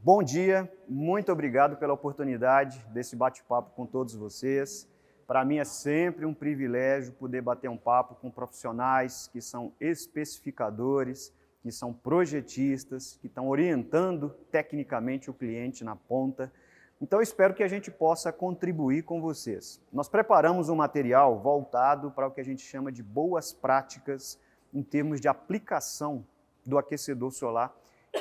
Bom dia, muito obrigado pela oportunidade desse bate-papo com todos vocês. Para mim é sempre um privilégio poder bater um papo com profissionais que são especificadores, que são projetistas, que estão orientando tecnicamente o cliente na ponta. Então eu espero que a gente possa contribuir com vocês. Nós preparamos um material voltado para o que a gente chama de boas práticas em termos de aplicação do aquecedor solar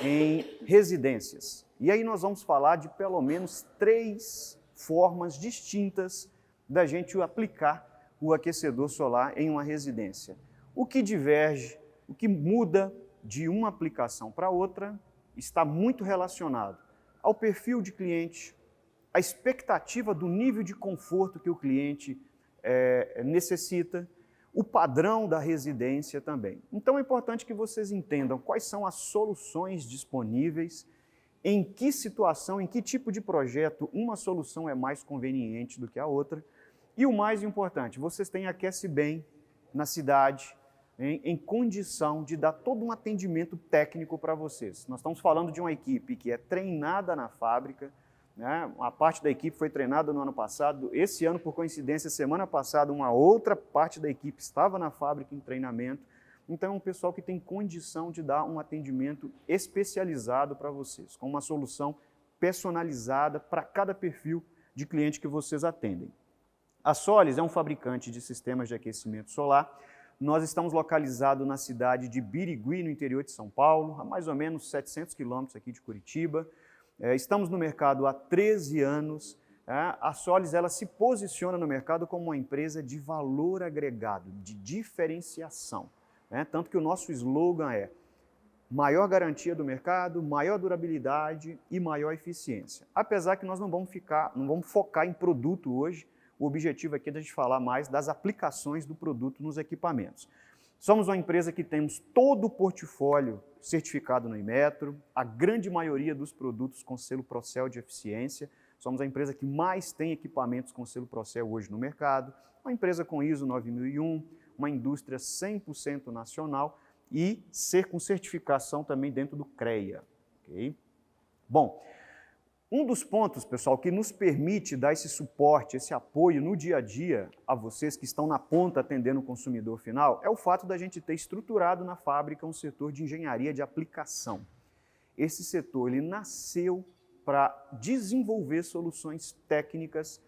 em residências. E aí nós vamos falar de pelo menos 3 formas distintas da gente aplicar o aquecedor solar em uma residência. O que diverge, o que muda de uma aplicação para outra, está muito relacionado ao perfil de cliente, à expectativa do nível de conforto que o cliente necessita, o padrão da residência também. Então é importante que vocês entendam quais são as soluções disponíveis, em que situação, em que tipo de projeto uma solução é mais conveniente do que a outra. E o mais importante, vocês têm Aquece Bem na cidade, em condição de dar todo um atendimento técnico para vocês. Nós estamos falando de uma equipe que é treinada na fábrica, né? A parte da equipe foi treinada no ano passado. Esse ano, por coincidência, semana passada, uma outra parte da equipe estava na fábrica em treinamento. Então, é um pessoal que tem condição de dar um atendimento especializado para vocês, com uma solução personalizada para cada perfil de cliente que vocês atendem. A Solis é um fabricante de sistemas de aquecimento solar. Nós estamos localizados na cidade de Birigui, no interior de São Paulo, a mais ou menos 700 quilômetros aqui de Curitiba. Estamos no mercado há 13 anos. A Solis ela se posiciona no mercado como uma empresa de valor agregado, de diferenciação. Tanto que o nosso slogan é maior garantia do mercado, maior durabilidade e maior eficiência. Apesar que nós não vamos focar em produto hoje, o objetivo aqui é a gente falar mais das aplicações do produto nos equipamentos. Somos uma empresa que temos todo o portfólio certificado no Inmetro, a grande maioria dos produtos com selo Procel de eficiência. Somos a empresa que mais tem equipamentos com selo Procel hoje no mercado, uma empresa com ISO 9001, uma indústria 100% nacional e com certificação também dentro do CREA. Okay? Bom, um dos pontos, pessoal, que nos permite dar esse suporte, esse apoio no dia a dia a vocês que estão na ponta atendendo o consumidor final, é o fato da gente ter estruturado na fábrica um setor de engenharia de aplicação. Esse setor ele nasceu para desenvolver soluções técnicas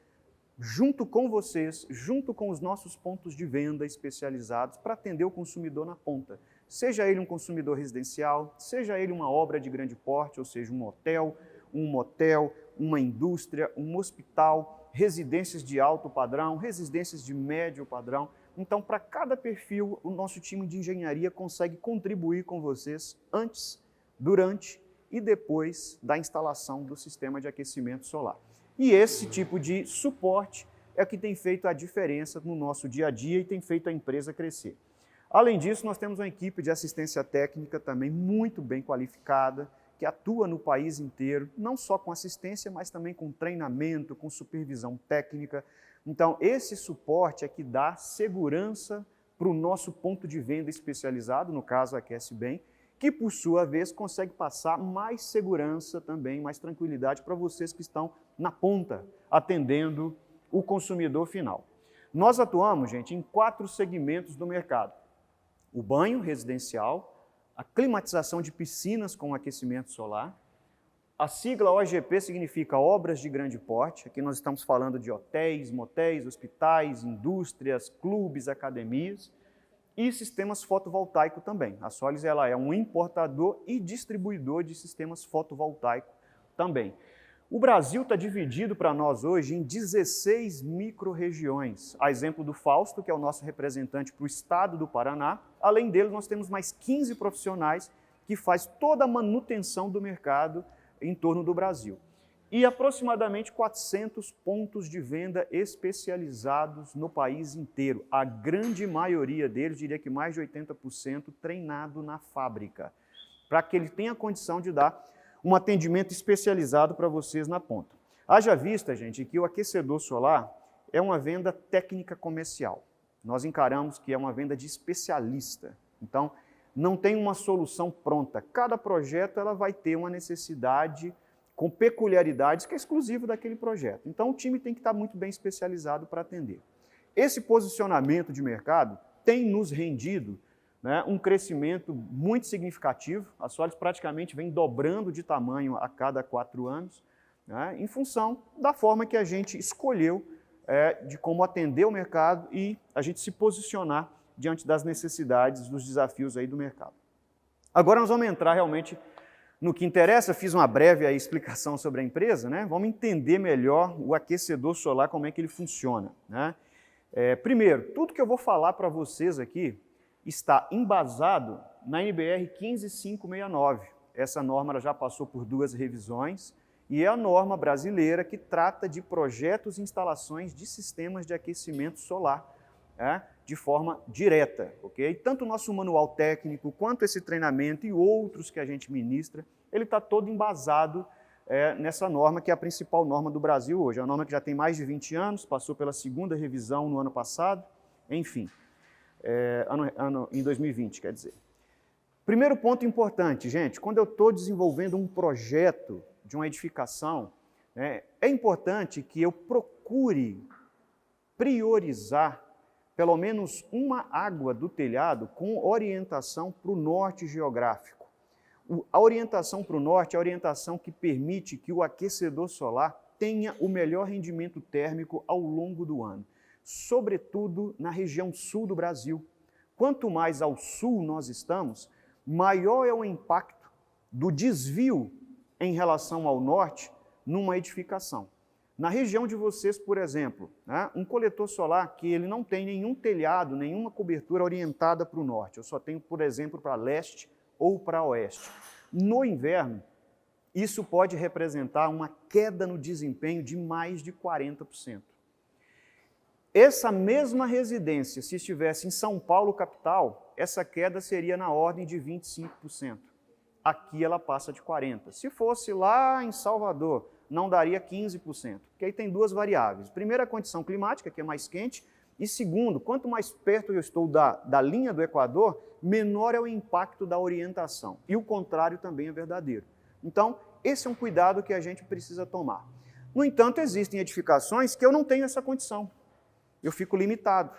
junto com vocês, junto com os nossos pontos de venda especializados para atender o consumidor na ponta. Seja ele um consumidor residencial, seja ele uma obra de grande porte, ou seja, um hotel, um motel, uma indústria, um hospital, residências de alto padrão, residências de médio padrão. Então, para cada perfil, o nosso time de engenharia consegue contribuir com vocês antes, durante e depois da instalação do sistema de aquecimento solar. E esse tipo de suporte é o que tem feito a diferença no nosso dia a dia e tem feito a empresa crescer. Além disso, nós temos uma equipe de assistência técnica também muito bem qualificada, que atua no país inteiro, não só com assistência, mas também com treinamento, com supervisão técnica. Então, esse suporte é que dá segurança para o nosso ponto de venda especializado, no caso, a Aquece Bem, que, por sua vez, consegue passar mais segurança também, mais tranquilidade para vocês que estão na ponta, atendendo o consumidor final. Nós atuamos, gente, em 4 segmentos do mercado. O banho residencial, a climatização de piscinas com aquecimento solar. A sigla OGP significa obras de grande porte. Aqui nós estamos falando de hotéis, motéis, hospitais, indústrias, clubes, academias. E sistemas fotovoltaicos também. A Solis ela é um importador e distribuidor de sistemas fotovoltaicos também. O Brasil está dividido para nós hoje em 16 micro-regiões. A exemplo do Fausto, que é o nosso representante para o estado do Paraná. Além dele, nós temos mais 15 profissionais que fazem toda a manutenção do mercado em torno do Brasil. E aproximadamente 400 pontos de venda especializados no país inteiro. A grande maioria deles, diria que mais de 80%, treinado na fábrica, para que ele tenha condição de dar um atendimento especializado para vocês na ponta. Haja vista, gente, que o aquecedor solar é uma venda técnica comercial. Nós encaramos que é uma venda de especialista. Então, não tem uma solução pronta. Cada projeto ela vai ter uma necessidade com peculiaridades que é exclusivo daquele projeto. Então, o time tem que estar muito bem especializado para atender. Esse posicionamento de mercado tem nos rendido, né, um crescimento muito significativo. A Solis praticamente vem dobrando de tamanho a cada 4 anos, né, em função da forma que a gente escolheu de como atender o mercado e a gente se posicionar diante das necessidades, dos desafios aí do mercado. Agora nós vamos entrar realmente no que interessa. Fiz uma breve aí explicação sobre a empresa, né? Vamos entender melhor o aquecedor solar, como é que ele funciona, né? Primeiro, tudo que eu vou falar para vocês aqui está embasado na NBR 15569. Essa norma ela já passou por 2 revisões e é a norma brasileira que trata de projetos e instalações de sistemas de aquecimento solar, de forma direta, ok? Tanto o nosso manual técnico, quanto esse treinamento e outros que a gente ministra, ele está todo embasado nessa norma, que é a principal norma do Brasil hoje. É uma norma que já tem mais de 20 anos, passou pela 2ª revisão no ano passado, enfim, em 2020, quer dizer. Primeiro ponto importante, gente, quando eu estou desenvolvendo um projeto de uma edificação, é importante que eu procure priorizar pelo menos uma água do telhado com orientação para o norte geográfico. A orientação para o norte é a orientação que permite que o aquecedor solar tenha o melhor rendimento térmico ao longo do ano, sobretudo na região sul do Brasil. Quanto mais ao sul nós estamos, maior é o impacto do desvio em relação ao norte numa edificação. Na região de vocês, por exemplo, um coletor solar que ele não tem nenhum telhado, nenhuma cobertura orientada para o norte, eu só tenho, por exemplo, para leste ou para oeste. No inverno, isso pode representar uma queda no desempenho de mais de 40%. Essa mesma residência, se estivesse em São Paulo, capital, essa queda seria na ordem de 25%. Aqui ela passa de 40%. Se fosse lá em Salvador, não daria 15%, porque aí tem 2 variáveis. Primeiro, a condição climática, que é mais quente, e segundo, quanto mais perto eu estou da linha do Equador, menor é o impacto da orientação. E o contrário também é verdadeiro. Então, esse é um cuidado que a gente precisa tomar. No entanto, existem edificações que eu não tenho essa condição. Eu fico limitado.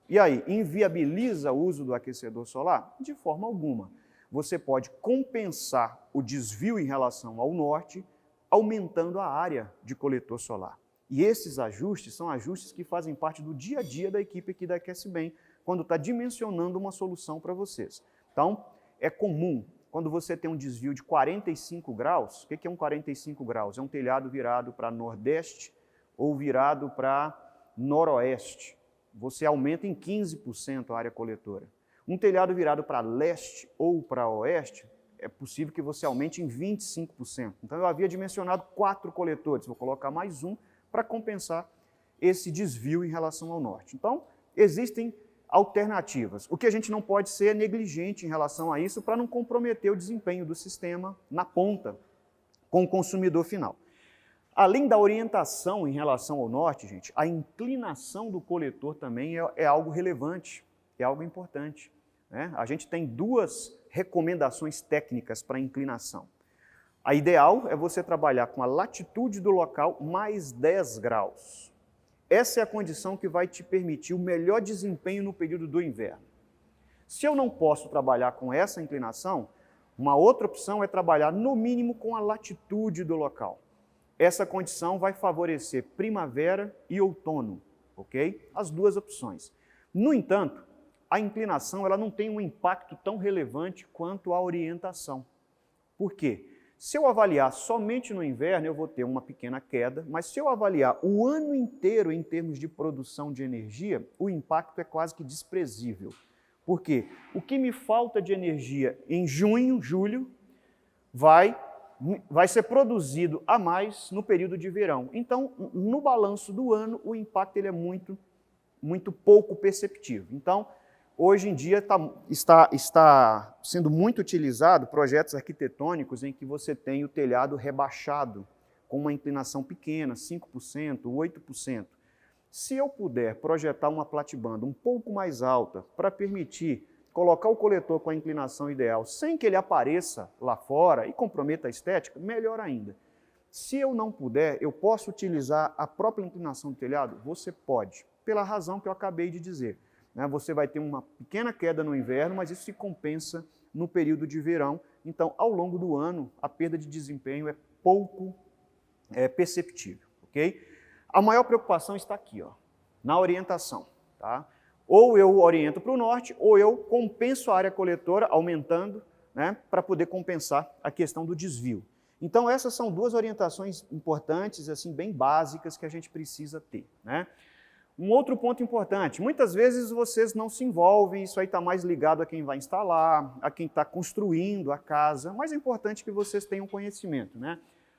E aí, inviabiliza o uso do aquecedor solar? De forma alguma. Você pode compensar o desvio em relação ao norte, aumentando a área de coletor solar. E esses ajustes são ajustes que fazem parte do dia a dia da equipe aqui da Aquece Bem, quando está dimensionando uma solução para vocês. Então, é comum, quando você tem um desvio de 45 graus, o que é um 45 graus? É um telhado virado para nordeste ou virado para noroeste. Você aumenta em 15% a área coletora. Um telhado virado para leste ou para oeste, é possível que você aumente em 25%. Então, eu havia dimensionado 4 coletores, vou colocar mais um para compensar esse desvio em relação ao norte. Então, existem alternativas. O que a gente não pode ser é negligente em relação a isso para não comprometer o desempenho do sistema na ponta com o consumidor final. Além da orientação em relação ao norte, gente, a inclinação do coletor também é algo relevante, é algo importante, né? A gente tem 2 recomendações técnicas para inclinação. A ideal é você trabalhar com a latitude do local mais 10 graus. Essa é a condição que vai te permitir o melhor desempenho no período do inverno. Se eu não posso trabalhar com essa inclinação, uma outra opção é trabalhar no mínimo com a latitude do local. Essa condição vai favorecer primavera e outono, ok? As 2 opções. No entanto, a inclinação ela não tem um impacto tão relevante quanto a orientação. Por quê? Se eu avaliar somente no inverno, eu vou ter uma pequena queda, mas se eu avaliar o ano inteiro em termos de produção de energia, o impacto é quase que desprezível. Por quê? O que me falta de energia em junho, julho, vai ser produzido a mais no período de verão. Então, no balanço do ano, o impacto ele é muito pouco perceptível. Então, hoje em dia está sendo muito utilizado projetos arquitetônicos em que você tem o telhado rebaixado, com uma inclinação pequena, 5%, 8%. Se eu puder projetar uma platibanda um pouco mais alta para permitir colocar o coletor com a inclinação ideal sem que ele apareça lá fora e comprometa a estética, melhor ainda. se eu não puder, eu posso utilizar a própria inclinação do telhado? Você pode, pela razão que eu acabei de dizer. Você vai ter uma pequena queda no inverno, mas isso se compensa no período de verão. Então, ao longo do ano, a perda de desempenho é pouco perceptível, ok? A maior preocupação está aqui, na orientação. Tá? Ou eu oriento para o norte, ou eu compenso a área coletora, aumentando, para poder compensar a questão do desvio. Então, essas são duas orientações importantes, assim, bem básicas, que a gente precisa ter. Um outro ponto importante, muitas vezes vocês não se envolvem, isso aí está mais ligado a quem vai instalar, a quem está construindo a casa, mas é importante que vocês tenham conhecimento.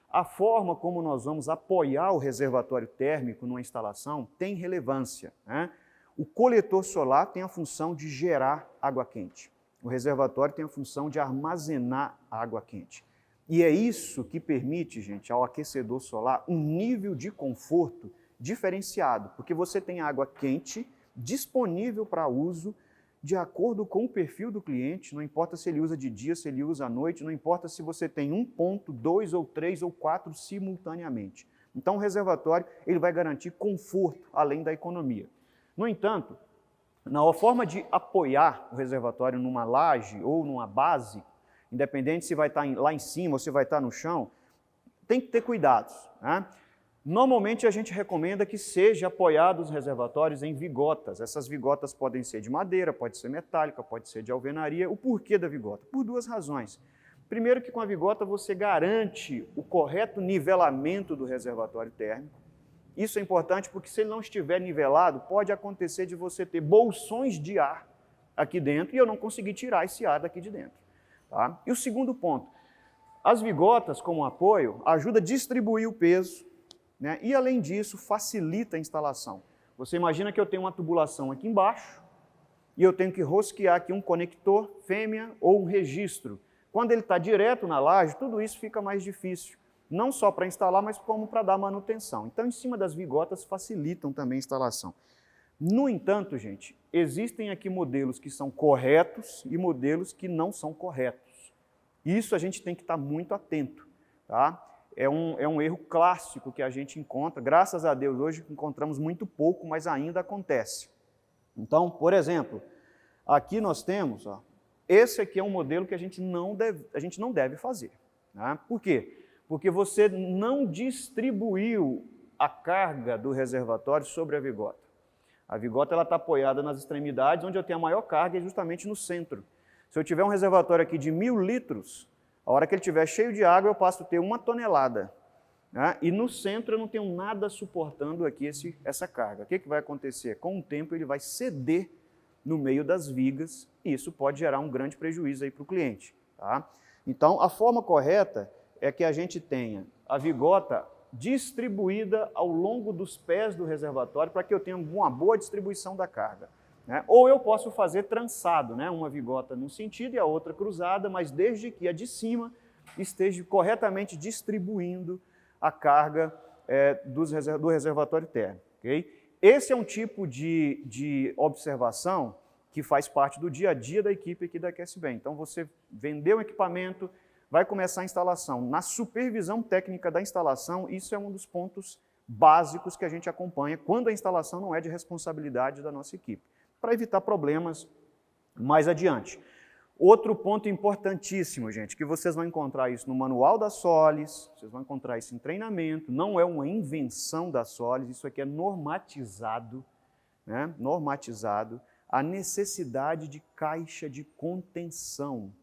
A forma como nós vamos apoiar o reservatório térmico numa instalação tem relevância. O coletor solar tem a função de gerar água quente. O reservatório tem a função de armazenar água quente. E é isso que permite, gente, ao aquecedor solar um nível de conforto diferenciado, porque você tem água quente disponível para uso de acordo com o perfil do cliente, não importa se ele usa de dia, se ele usa à noite, não importa se você tem um ponto, 2 ou 3 ou 4 simultaneamente. Então o reservatório ele vai garantir conforto além da economia. No entanto, na forma de apoiar o reservatório numa laje ou numa base, independente se vai estar lá em cima ou se vai estar no chão, tem que ter cuidados. Normalmente a gente recomenda que seja apoiado os reservatórios em vigotas. Essas vigotas podem ser de madeira, pode ser metálica, pode ser de alvenaria. O porquê da vigota? Por duas razões. Primeiro que com a vigota você garante o correto nivelamento do reservatório térmico. Isso é importante porque se ele não estiver nivelado, pode acontecer de você ter bolsões de ar aqui dentro e eu não conseguir tirar esse ar daqui de dentro. Tá? E o segundo ponto, as vigotas como apoio ajudam a distribuir o peso, e além disso facilita a instalação. Você imagina que eu tenho uma tubulação aqui embaixo e eu tenho que rosquear aqui um conector fêmea ou um registro. Quando ele está direto na laje, tudo isso fica mais difícil. Não só para instalar, mas como para dar manutenção. Então, em cima das vigotas, facilitam também a instalação. No entanto, gente, existem aqui modelos que são corretos e modelos que não são corretos. Isso a gente tem que estar muito atento. Tá? É um erro clássico que a gente encontra. Graças a Deus, hoje encontramos muito pouco, mas ainda acontece. Então, por exemplo, aqui nós temos, esse aqui é um modelo que a gente não deve fazer. Por quê? Porque você não distribuiu a carga do reservatório sobre a vigota. A vigota está apoiada nas extremidades, onde eu tenho a maior carga é justamente no centro. Se eu tiver um reservatório aqui de 1000 litros, a hora que ele estiver cheio de água, eu passo a ter 1 tonelada. E no centro eu não tenho nada suportando aqui essa carga. O que vai acontecer? Com o tempo ele vai ceder no meio das vigas e isso pode gerar um grande prejuízo para o cliente. Tá? Então, a forma correta é que a gente tenha a vigota distribuída ao longo dos pés do reservatório para que eu tenha uma boa distribuição da carga. Ou eu posso fazer trançado, uma vigota num sentido e a outra cruzada, mas desde que a de cima esteja corretamente distribuindo a carga do reservatório térmico. Okay? Esse é um tipo de observação que faz parte do dia a dia da equipe aqui da QSBem. Então você vendeu o equipamento, vai começar a instalação. Na supervisão técnica da instalação, isso é um dos pontos básicos que a gente acompanha quando a instalação não é de responsabilidade da nossa equipe, para evitar problemas mais adiante. Outro ponto importantíssimo, gente, que vocês vão encontrar isso no manual da Solis, vocês vão encontrar isso em treinamento, não é uma invenção da Solis, isso aqui é normatizado, normatizado, a necessidade de caixa de contenção.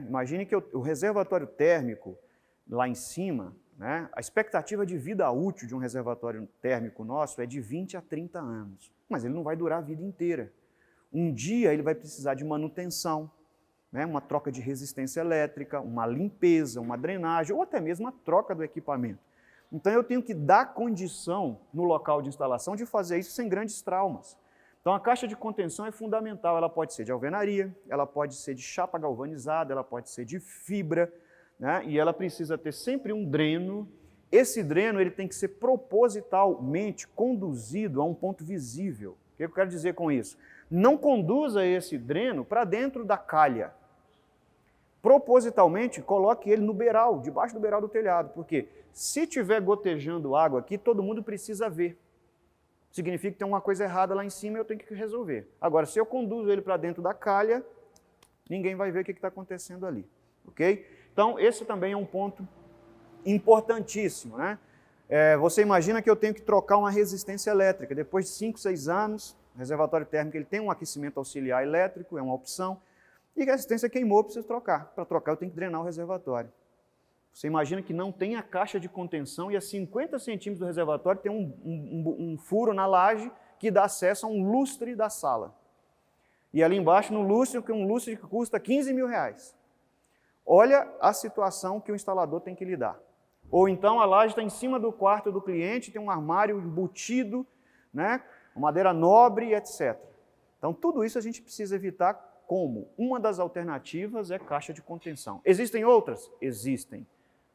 Imagine que o reservatório térmico lá em cima, a expectativa de vida útil de um reservatório térmico nosso é de 20 a 30 anos, mas ele não vai durar a vida inteira. Um dia ele vai precisar de manutenção, uma troca de resistência elétrica, uma limpeza, uma drenagem ou até mesmo a troca do equipamento. Então eu tenho que dar condição no local de instalação de fazer isso sem grandes traumas. Então a caixa de contenção é fundamental, ela pode ser de alvenaria, ela pode ser de chapa galvanizada, ela pode ser de fibra, e ela precisa ter sempre um dreno. Esse dreno ele tem que ser propositalmente conduzido a um ponto visível. O que eu quero dizer com isso? Não conduza esse dreno para dentro da calha. propositalmente, coloque ele no beiral, debaixo do beiral do telhado, porque se tiver gotejando água aqui, todo mundo precisa ver. Significa que tem uma coisa errada lá em cima e eu tenho que resolver. Agora, se eu conduzo ele para dentro da calha, ninguém vai ver o que está acontecendo ali, ok? Então, esse também é um ponto importantíssimo, né? Você imagina que eu tenho que trocar uma resistência elétrica. Depois de 5, 6 anos, o reservatório térmico ele tem um aquecimento auxiliar elétrico, é uma opção, e a resistência queimou, eu preciso trocar. Para trocar, eu tenho que drenar o reservatório. Você imagina que não tem a caixa de contenção e a 50 centímetros do reservatório tem um furo na laje que dá acesso a um lustre da sala. E ali embaixo, no lustre, um lustre que custa 15 mil reais. Olha a situação que o instalador tem que lidar. Ou então a laje está em cima do quarto do cliente, tem um armário embutido, né, madeira nobre, etc. Então, tudo isso a gente precisa evitar como? Uma das alternativas é caixa de contenção. Existem outras? Existem.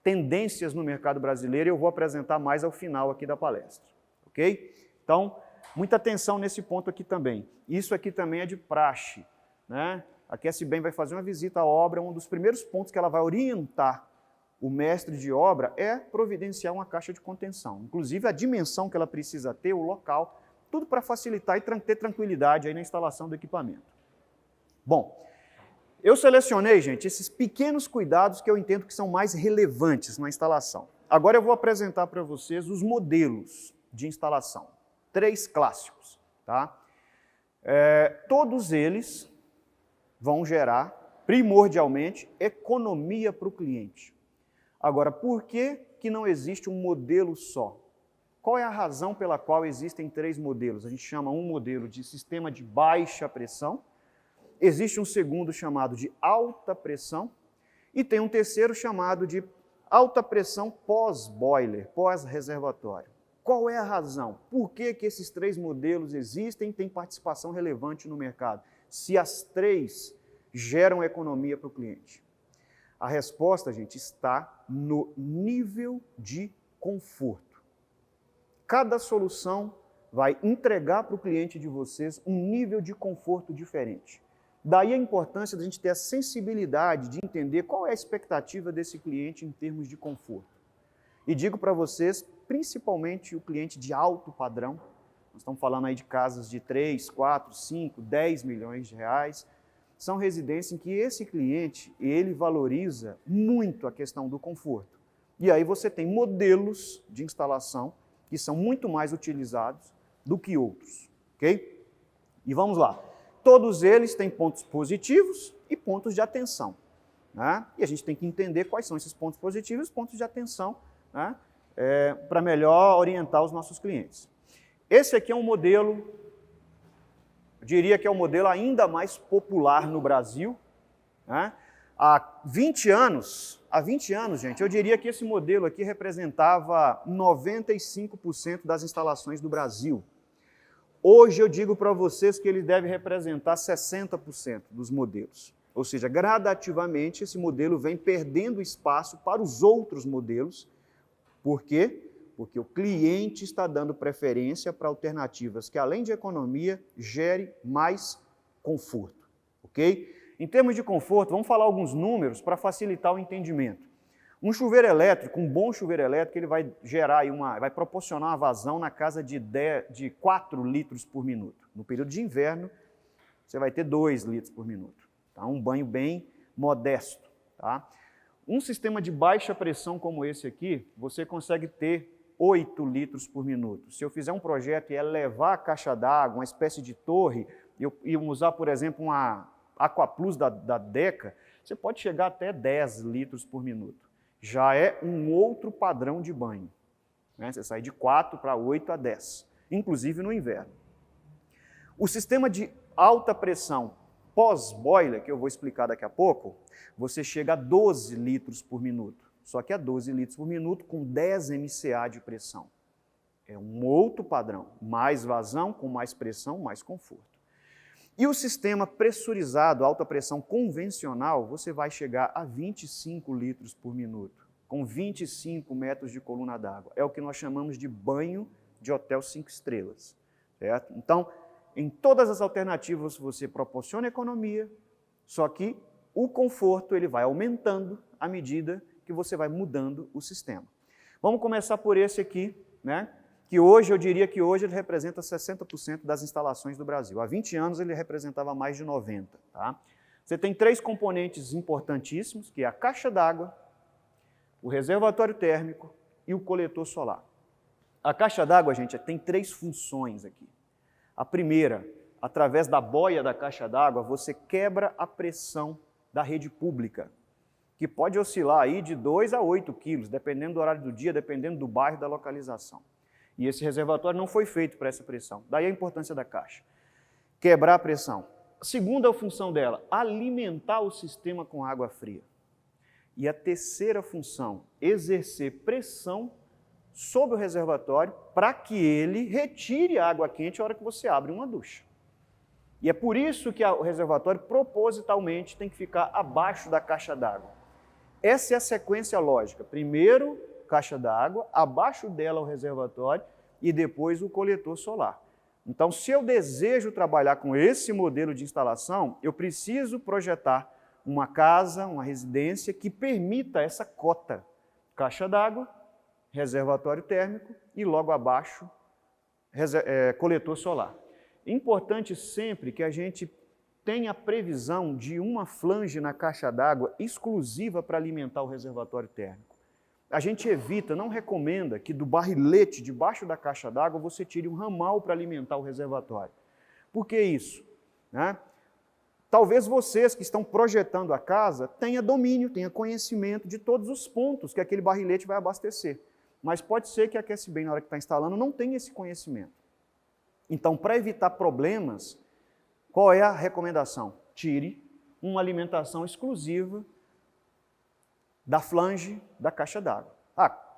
Tendências no mercado brasileiro eu vou apresentar mais ao final aqui da palestra. Ok? Então, muita atenção nesse ponto aqui também. Isso aqui também é de praxe, né? A Aquece Bem vai fazer uma visita à obra, um dos primeiros pontos que ela vai orientar o mestre de obra é providenciar uma caixa de contenção. Inclusive a dimensão que ela precisa ter, o local, tudo para facilitar e ter tranquilidade aí na instalação do equipamento. Bom, eu selecionei, gente, esses pequenos cuidados que eu entendo que são mais relevantes na instalação. Agora eu vou apresentar para vocês os modelos de instalação. 3 clássicos, tá? Todos eles vão gerar, primordialmente, economia para o cliente. Agora, por que não existe um modelo só? Qual é a razão pela qual existem 3 modelos? A gente chama um modelo de sistema de baixa pressão, existe um segundo chamado de alta pressão e tem um terceiro chamado de alta pressão pós-boiler, pós-reservatório. Qual é a razão? Por que esses 3 modelos existem e têm participação relevante no mercado? Se as 3 geram economia para o cliente. A resposta, gente, está no nível de conforto. Cada solução vai entregar para o cliente de vocês um nível de conforto diferente. Daí a importância da gente ter a sensibilidade de entender qual é a expectativa desse cliente em termos de conforto. E digo para vocês, principalmente o cliente de alto padrão, nós estamos falando aí de casas de 3, 4, 5, 10 milhões de reais, são residências em que esse cliente, ele valoriza muito a questão do conforto. E aí você tem modelos de instalação que são muito mais utilizados do que outros, ok? E vamos lá. Todos eles têm pontos positivos e pontos de atenção, né? E a gente tem que entender quais são esses pontos positivos e pontos de atenção, né? Para melhor orientar os nossos clientes. Esse aqui é um modelo, eu diria que é o modelo ainda mais popular no Brasil, né? Há 20 anos, gente, eu diria que esse modelo aqui representava 95% das instalações do Brasil. Hoje eu digo para vocês que ele deve representar 60% dos modelos. Ou seja, gradativamente esse modelo vem perdendo espaço para os outros modelos. Por quê? Porque o cliente está dando preferência para alternativas que, além de economia, gere mais conforto. Ok? Em termos de conforto, vamos falar alguns números para facilitar o entendimento. Um chuveiro elétrico, um bom chuveiro elétrico, ele vai gerar aí vai proporcionar uma vazão na casa de 4 litros por minuto. No período de inverno, você vai ter 2 litros por minuto. Tá? Um banho bem modesto. Tá? Um sistema de baixa pressão como esse aqui, você consegue ter 8 litros por minuto. Se eu fizer um projeto e elevar a caixa d'água, uma espécie de torre, e usar, por exemplo, uma Aquaplus da Deca, você pode chegar até 10 litros por minuto. Já é um outro padrão de banho, né? Você sai de 4 para 8 a 10, inclusive no inverno. O sistema de alta pressão pós-boiler, que eu vou explicar daqui a pouco, você chega a 12 litros por minuto. Só que a 12 litros por minuto com 10 MCA de pressão. É um outro padrão. Mais vazão, com mais pressão, mais conforto. E o sistema pressurizado, alta pressão convencional, você vai chegar a 25 litros por minuto, com 25 metros de coluna d'água. É o que nós chamamos de banho de hotel 5 estrelas. Certo? Então, em todas as alternativas você proporciona economia, só que o conforto ele vai aumentando à medida que você vai mudando o sistema. Vamos começar por esse aqui, né? Que hoje, eu diria que hoje ele representa 60% das instalações do Brasil. Há 20 anos ele representava mais de 90%. Tá? Você tem 3 componentes importantíssimos, que é a caixa d'água, o reservatório térmico e o coletor solar. A caixa d'água, gente, tem 3 funções aqui. A primeira, através da boia da caixa d'água, você quebra a pressão da rede pública, que pode oscilar aí de 2 a 8 quilos, dependendo do horário do dia, dependendo do bairro, da localização. E esse reservatório não foi feito para essa pressão. Daí a importância da caixa. Quebrar a pressão. A segunda função dela, alimentar o sistema com água fria. E a terceira função, exercer pressão sobre o reservatório para que ele retire a água quente a hora que você abre uma ducha. E é por isso que o reservatório propositalmente tem que ficar abaixo da caixa d'água. Essa é a sequência lógica. Primeiro, caixa d'água, abaixo dela o reservatório e depois o coletor solar. Então, se eu desejo trabalhar com esse modelo de instalação, eu preciso projetar uma casa, uma residência que permita essa cota. Caixa d'água, reservatório térmico e logo abaixo coletor solar. Importante sempre que a gente tenha a previsão de uma flange na caixa d'água exclusiva para alimentar o reservatório térmico. A gente evita, não recomenda que do barrilete debaixo da caixa d'água você tire um ramal para alimentar o reservatório. Por que isso? Né? Talvez vocês que estão projetando a casa tenham domínio, tenham conhecimento de todos os pontos que aquele barrilete vai abastecer. Mas pode ser que a Aquece Bem, na hora que está instalando, não tenha esse conhecimento. Então, para evitar problemas, qual é a recomendação? Tire uma alimentação exclusiva da flange da caixa d'água.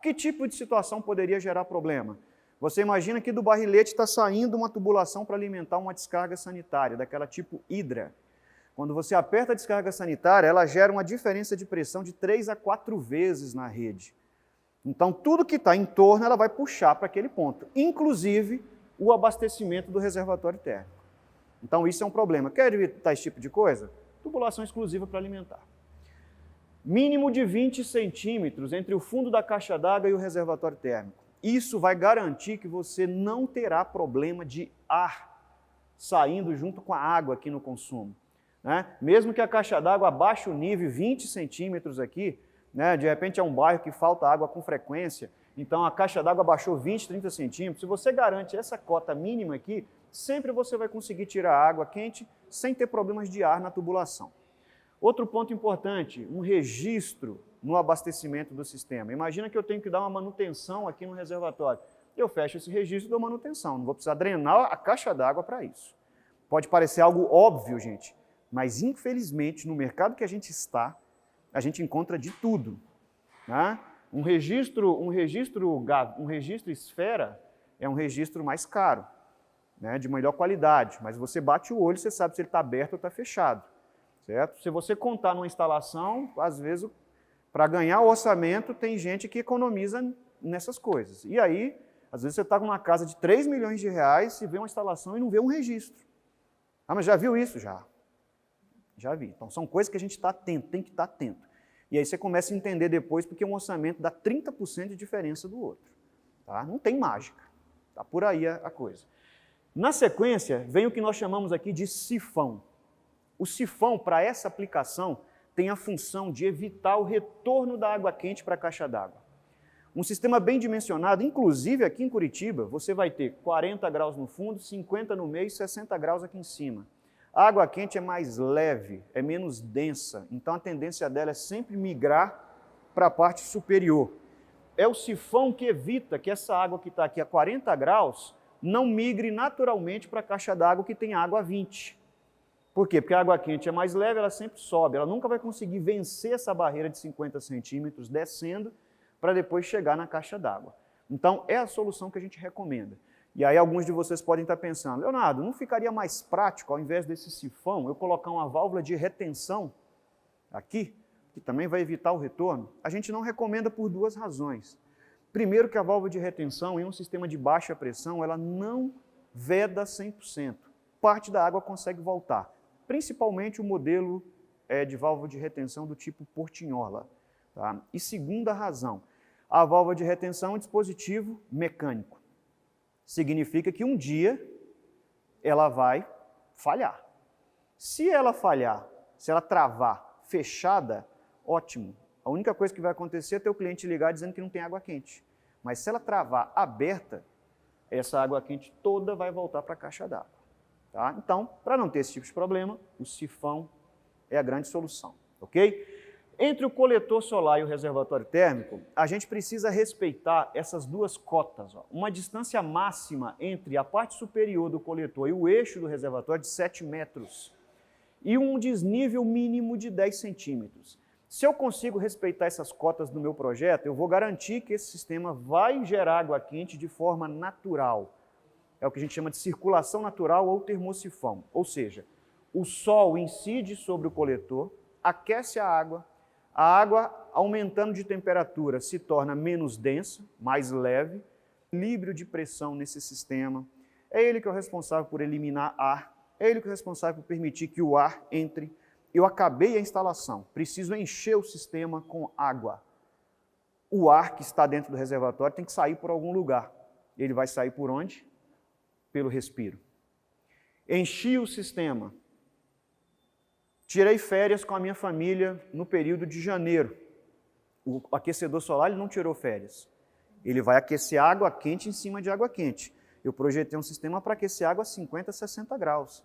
Que tipo de situação poderia gerar problema? Você imagina que do barrilete está saindo uma tubulação para alimentar uma descarga sanitária, daquela tipo hidra. Quando você aperta a descarga sanitária, ela gera uma diferença de pressão de 3 a 4 vezes na rede. Então, tudo que está em torno, ela vai puxar para aquele ponto, inclusive o abastecimento do reservatório térmico. Então, isso é um problema. Quer evitar esse tipo de coisa? Tubulação exclusiva para alimentar. Mínimo de 20 centímetros entre o fundo da caixa d'água e o reservatório térmico. Isso vai garantir que você não terá problema de ar saindo junto com a água aqui no consumo. Né? Mesmo que a caixa d'água abaixe o nível 20 centímetros aqui, né? De repente é um bairro que falta água com frequência, então a caixa d'água baixou 20, 30 centímetros, se você garante essa cota mínima aqui, sempre você vai conseguir tirar a água quente sem ter problemas de ar na tubulação. Outro ponto importante, um registro no abastecimento do sistema. Imagina que eu tenho que dar uma manutenção aqui no reservatório. Eu fecho esse registro e dou manutenção, não vou precisar drenar a caixa d'água para isso. Pode parecer algo óbvio, gente, mas infelizmente no mercado que a gente está, a gente encontra de tudo. Né? Um registro esfera é um registro mais caro, né? De melhor qualidade, mas você bate o olho e você sabe se ele está aberto ou está fechado. Certo? Se você contar numa instalação, às vezes, para ganhar o orçamento, tem gente que economiza nessas coisas. E aí, às vezes você está com uma casa de 3 milhões de reais e vê uma instalação e não vê um registro. Mas já viu isso? Já vi. Então, são coisas que a gente está atento, tem que estar atento. E aí você começa a entender depois porque um orçamento dá 30% de diferença do outro. Tá? Não tem mágica. Tá por aí a coisa. Na sequência, vem o que nós chamamos aqui de sifão. O sifão, para essa aplicação, tem a função de evitar o retorno da água quente para a caixa d'água. Um sistema bem dimensionado, inclusive aqui em Curitiba, você vai ter 40 graus no fundo, 50 no meio e 60 graus aqui em cima. A água quente é mais leve, é menos densa, então a tendência dela é sempre migrar para a parte superior. É o sifão que evita que essa água que está aqui a 40 graus não migre naturalmente para a caixa d'água que tem água a 20. Por quê? Porque a água quente é mais leve, ela sempre sobe, ela nunca vai conseguir vencer essa barreira de 50 centímetros descendo para depois chegar na caixa d'água. Então, é a solução que a gente recomenda. E aí alguns de vocês podem estar pensando, Leonardo, não ficaria mais prático, ao invés desse sifão, eu colocar uma válvula de retenção aqui, que também vai evitar o retorno? A gente não recomenda por 2 razões. Primeiro que a válvula de retenção, em um sistema de baixa pressão, ela não veda 100%. Parte da água consegue voltar. Principalmente o modelo é de válvula de retenção do tipo Portinhola. Tá? E segunda razão, a válvula de retenção é um dispositivo mecânico. Significa que um dia ela vai falhar. Se ela falhar, se ela travar fechada, ótimo. A única coisa que vai acontecer é ter o cliente ligar dizendo que não tem água quente. Mas se ela travar aberta, essa água quente toda vai voltar para a caixa d'água. Tá? Então, para não ter esse tipo de problema, o sifão é a grande solução, ok? Entre o coletor solar e o reservatório térmico, a gente precisa respeitar essas duas cotas. Ó. Uma distância máxima entre a parte superior do coletor e o eixo do reservatório de 7 metros e um desnível mínimo de 10 centímetros. Se eu consigo respeitar essas cotas no meu projeto, eu vou garantir que esse sistema vai gerar água quente de forma natural. É o que a gente chama de circulação natural ou termosifão. Ou seja, o sol incide sobre o coletor, aquece a água aumentando de temperatura se torna menos densa, mais leve, equilíbrio de pressão nesse sistema. É ele que é o responsável por eliminar ar, é ele que é o responsável por permitir que o ar entre. Eu acabei a instalação, preciso encher o sistema com água. O ar que está dentro do reservatório tem que sair por algum lugar. Ele vai sair por onde? Pelo respiro. Enchi o sistema. Tirei férias com a minha família no período de janeiro. O aquecedor solar ele não tirou férias. Ele vai aquecer água quente em cima de água quente. Eu projetei um sistema para aquecer água a 50, 60 graus.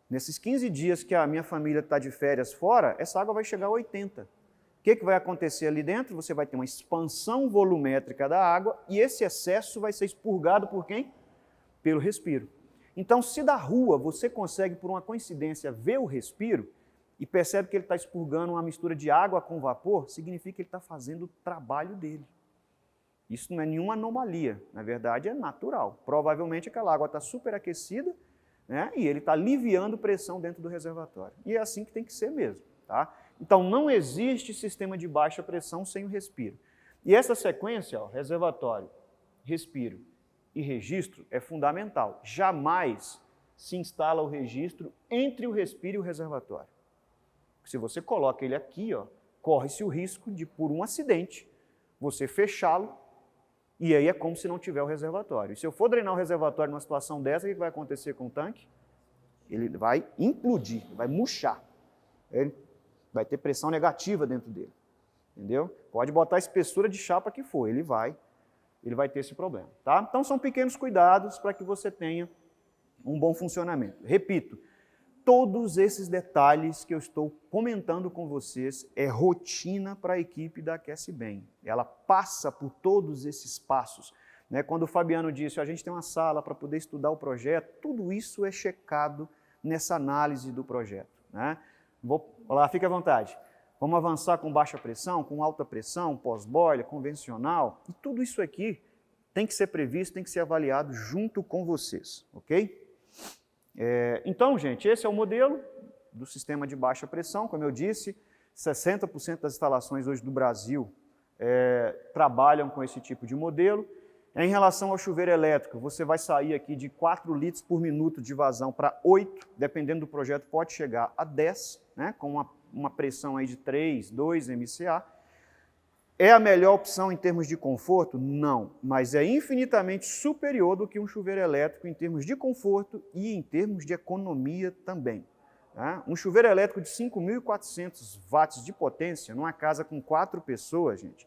Nesses 15 dias que a minha família está de férias fora, essa água vai chegar a 80. O que vai acontecer ali dentro? Você vai ter uma expansão volumétrica da água e esse excesso vai ser expurgado por quem? Pelo respiro. Então, se da rua você consegue, por uma coincidência, ver o respiro, e percebe que ele está expurgando uma mistura de água com vapor, significa que ele está fazendo o trabalho dele. Isso não é nenhuma anomalia, na verdade é natural. Provavelmente aquela água está superaquecida, né, e ele está aliviando pressão dentro do reservatório. E é assim que tem que ser mesmo. Tá? Então não existe sistema de baixa pressão sem o respiro. E essa sequência, ó, reservatório, respiro e registro, é fundamental. Jamais se instala o registro entre o respiro e o reservatório. Se você coloca ele aqui, corre-se o risco de, por um acidente, você fechá-lo e aí é como se não tiver o reservatório. E se eu for drenar o reservatório numa situação dessa, o que vai acontecer com o tanque? Ele vai implodir, vai murchar. Ele vai ter pressão negativa dentro dele. Entendeu? Pode botar a espessura de chapa que for, ele vai ter esse problema. Tá? Então são pequenos cuidados para que você tenha um bom funcionamento. Repito, todos esses detalhes que eu estou comentando com vocês é rotina para a equipe da Aquece Bem. Ela passa por todos esses passos. Né? Quando o Fabiano disse, a gente tem uma sala para poder estudar o projeto, tudo isso é checado nessa análise do projeto. Né? Olá, fique à vontade. Vamos avançar com baixa pressão, com alta pressão, pós-boiler, convencional. E tudo isso aqui tem que ser previsto, tem que ser avaliado junto com vocês, ok? Então, gente, esse é o modelo do sistema de baixa pressão. Como eu disse, 60% das instalações hoje do Brasil trabalham com esse tipo de modelo. Em relação ao chuveiro elétrico, você vai sair aqui de 4 litros por minuto de vazão para 8, dependendo do projeto, pode chegar a 10, né, com uma pressão aí de 3, 2 MCA. É a melhor opção em termos de conforto? Não, mas é infinitamente superior do que um chuveiro elétrico em termos de conforto e em termos de economia também. Tá? Um chuveiro elétrico de 5.400 watts de potência, numa casa com 4 pessoas, gente,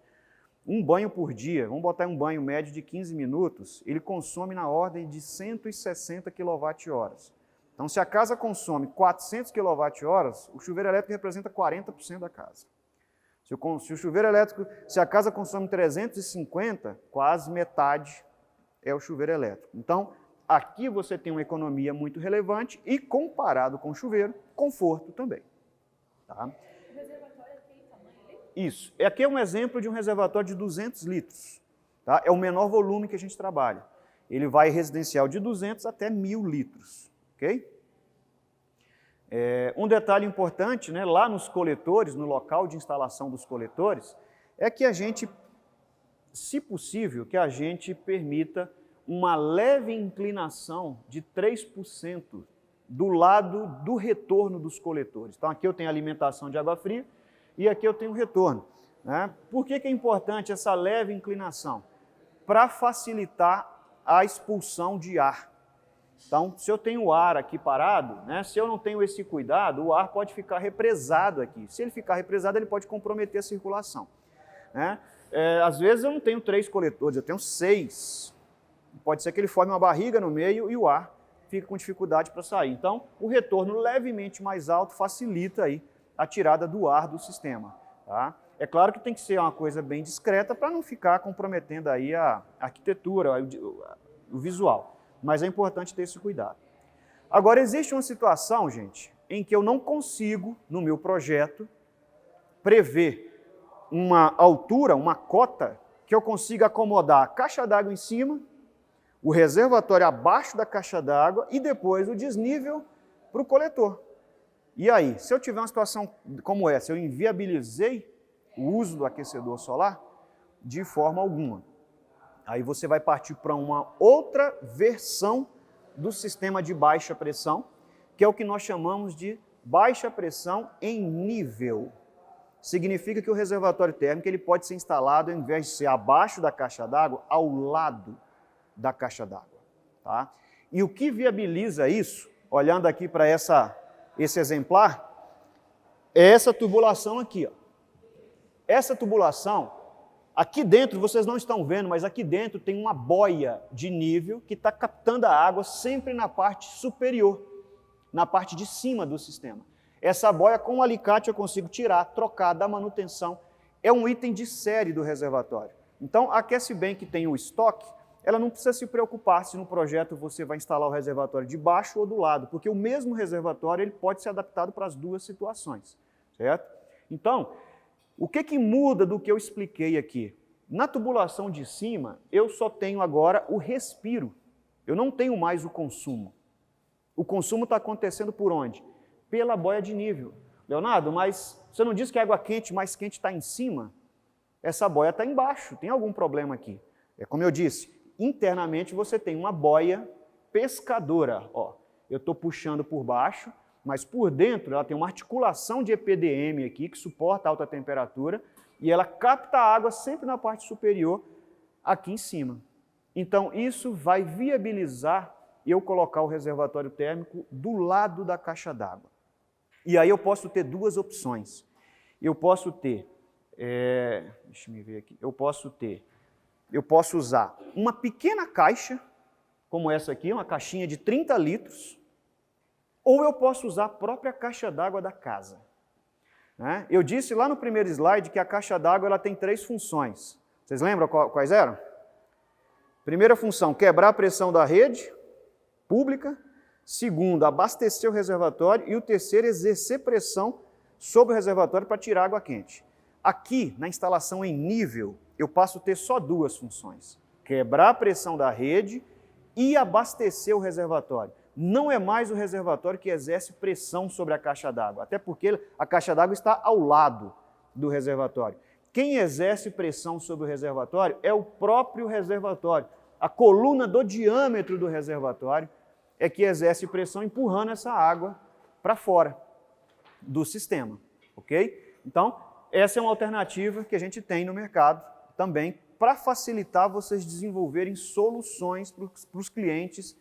um banho por dia, vamos botar um banho médio de 15 minutos, ele consome na ordem de 160 kWh. Então, se a casa consome 400 kWh, o chuveiro elétrico representa 40% da casa. Se o chuveiro elétrico, se a casa consome 350, quase metade é o chuveiro elétrico. Então, aqui você tem uma economia muito relevante e, comparado com o chuveiro, conforto também. Tá? O reservatório tem tamanho ali? Isso. Aqui é um exemplo de um reservatório de 200 litros. Tá? É o menor volume que a gente trabalha. Ele vai residencial de 200 até 1.000 litros. Ok? Um detalhe importante, né, lá nos coletores, no local de instalação dos coletores, é que a gente, se possível, que a gente permita uma leve inclinação de 3% do lado do retorno dos coletores. Então aqui eu tenho alimentação de água fria e aqui eu tenho retorno, né? Por que é importante essa leve inclinação? Para facilitar a expulsão de ar. Então, se eu tenho ar aqui parado, né, se eu não tenho esse cuidado, o ar pode ficar represado aqui. Se ele ficar represado, ele pode comprometer a circulação, né? Às vezes eu não tenho 3 coletores, eu tenho 6. Pode ser que ele forme uma barriga no meio e o ar fica com dificuldade para sair. Então, o retorno levemente mais alto facilita aí a tirada do ar do sistema, tá? É claro que tem que ser uma coisa bem discreta para não ficar comprometendo aí a arquitetura, o visual. Mas é importante ter esse cuidado. Agora, existe uma situação, gente, em que eu não consigo, no meu projeto, prever uma altura, uma cota, que eu consiga acomodar a caixa d'água em cima, o reservatório abaixo da caixa d'água e depois o desnível para o coletor. E aí, se eu tiver uma situação como essa, eu inviabilizei o uso do aquecedor solar? De forma alguma. Aí você vai partir para uma outra versão do sistema de baixa pressão, que é o que nós chamamos de baixa pressão em nível. Significa que o reservatório térmico ele pode ser instalado, ao invés de ser abaixo da caixa d'água, ao lado da caixa d'água, tá? E o que viabiliza isso, olhando aqui para esse exemplar, é essa tubulação aqui, ó. Essa tubulação, aqui dentro, vocês não estão vendo, mas aqui dentro tem uma boia de nível que está captando a água sempre na parte superior, na parte de cima do sistema. Essa boia, com o alicate, eu consigo tirar, trocar, dar manutenção. É um item de série do reservatório. Então, a Aquece Bem, que tem o estoque, ela não precisa se preocupar se no projeto você vai instalar o reservatório de baixo ou do lado, porque o mesmo reservatório ele pode ser adaptado para as duas situações, certo? Então, o que muda do que eu expliquei aqui? Na tubulação de cima, eu só tenho agora o respiro. Eu não tenho mais o consumo. O consumo está acontecendo por onde? Pela boia de nível. Leonardo, mas você não disse que a água quente, mais quente está em cima? Essa boia está embaixo, tem algum problema aqui. É como eu disse, internamente você tem uma boia pescadora. Ó, eu estou puxando por baixo, mas por dentro ela tem uma articulação de EPDM aqui que suporta alta temperatura e ela capta a água sempre na parte superior, aqui em cima. Então isso vai viabilizar eu colocar o reservatório térmico do lado da caixa d'água. E aí eu posso ter duas opções. Eu posso ter, deixa eu ver aqui, eu posso usar uma pequena caixa, como essa aqui, uma caixinha de 30 litros, ou eu posso usar a própria caixa d'água da casa, né? Eu disse lá no primeiro slide que a caixa d'água ela tem 3 funções. Vocês lembram quais eram? Primeira função, quebrar a pressão da rede pública. Segundo, abastecer o reservatório. E o terceiro, exercer pressão sobre o reservatório para tirar água quente. Aqui, na instalação em nível, eu passo a ter só 2 funções. Quebrar a pressão da rede e abastecer o reservatório. Não é mais o reservatório que exerce pressão sobre a caixa d'água, até porque a caixa d'água está ao lado do reservatório. Quem exerce pressão sobre o reservatório é o próprio reservatório. A coluna do diâmetro do reservatório é que exerce pressão empurrando essa água para fora do sistema, ok? Então, essa é uma alternativa que a gente tem no mercado também para facilitar vocês desenvolverem soluções para os clientes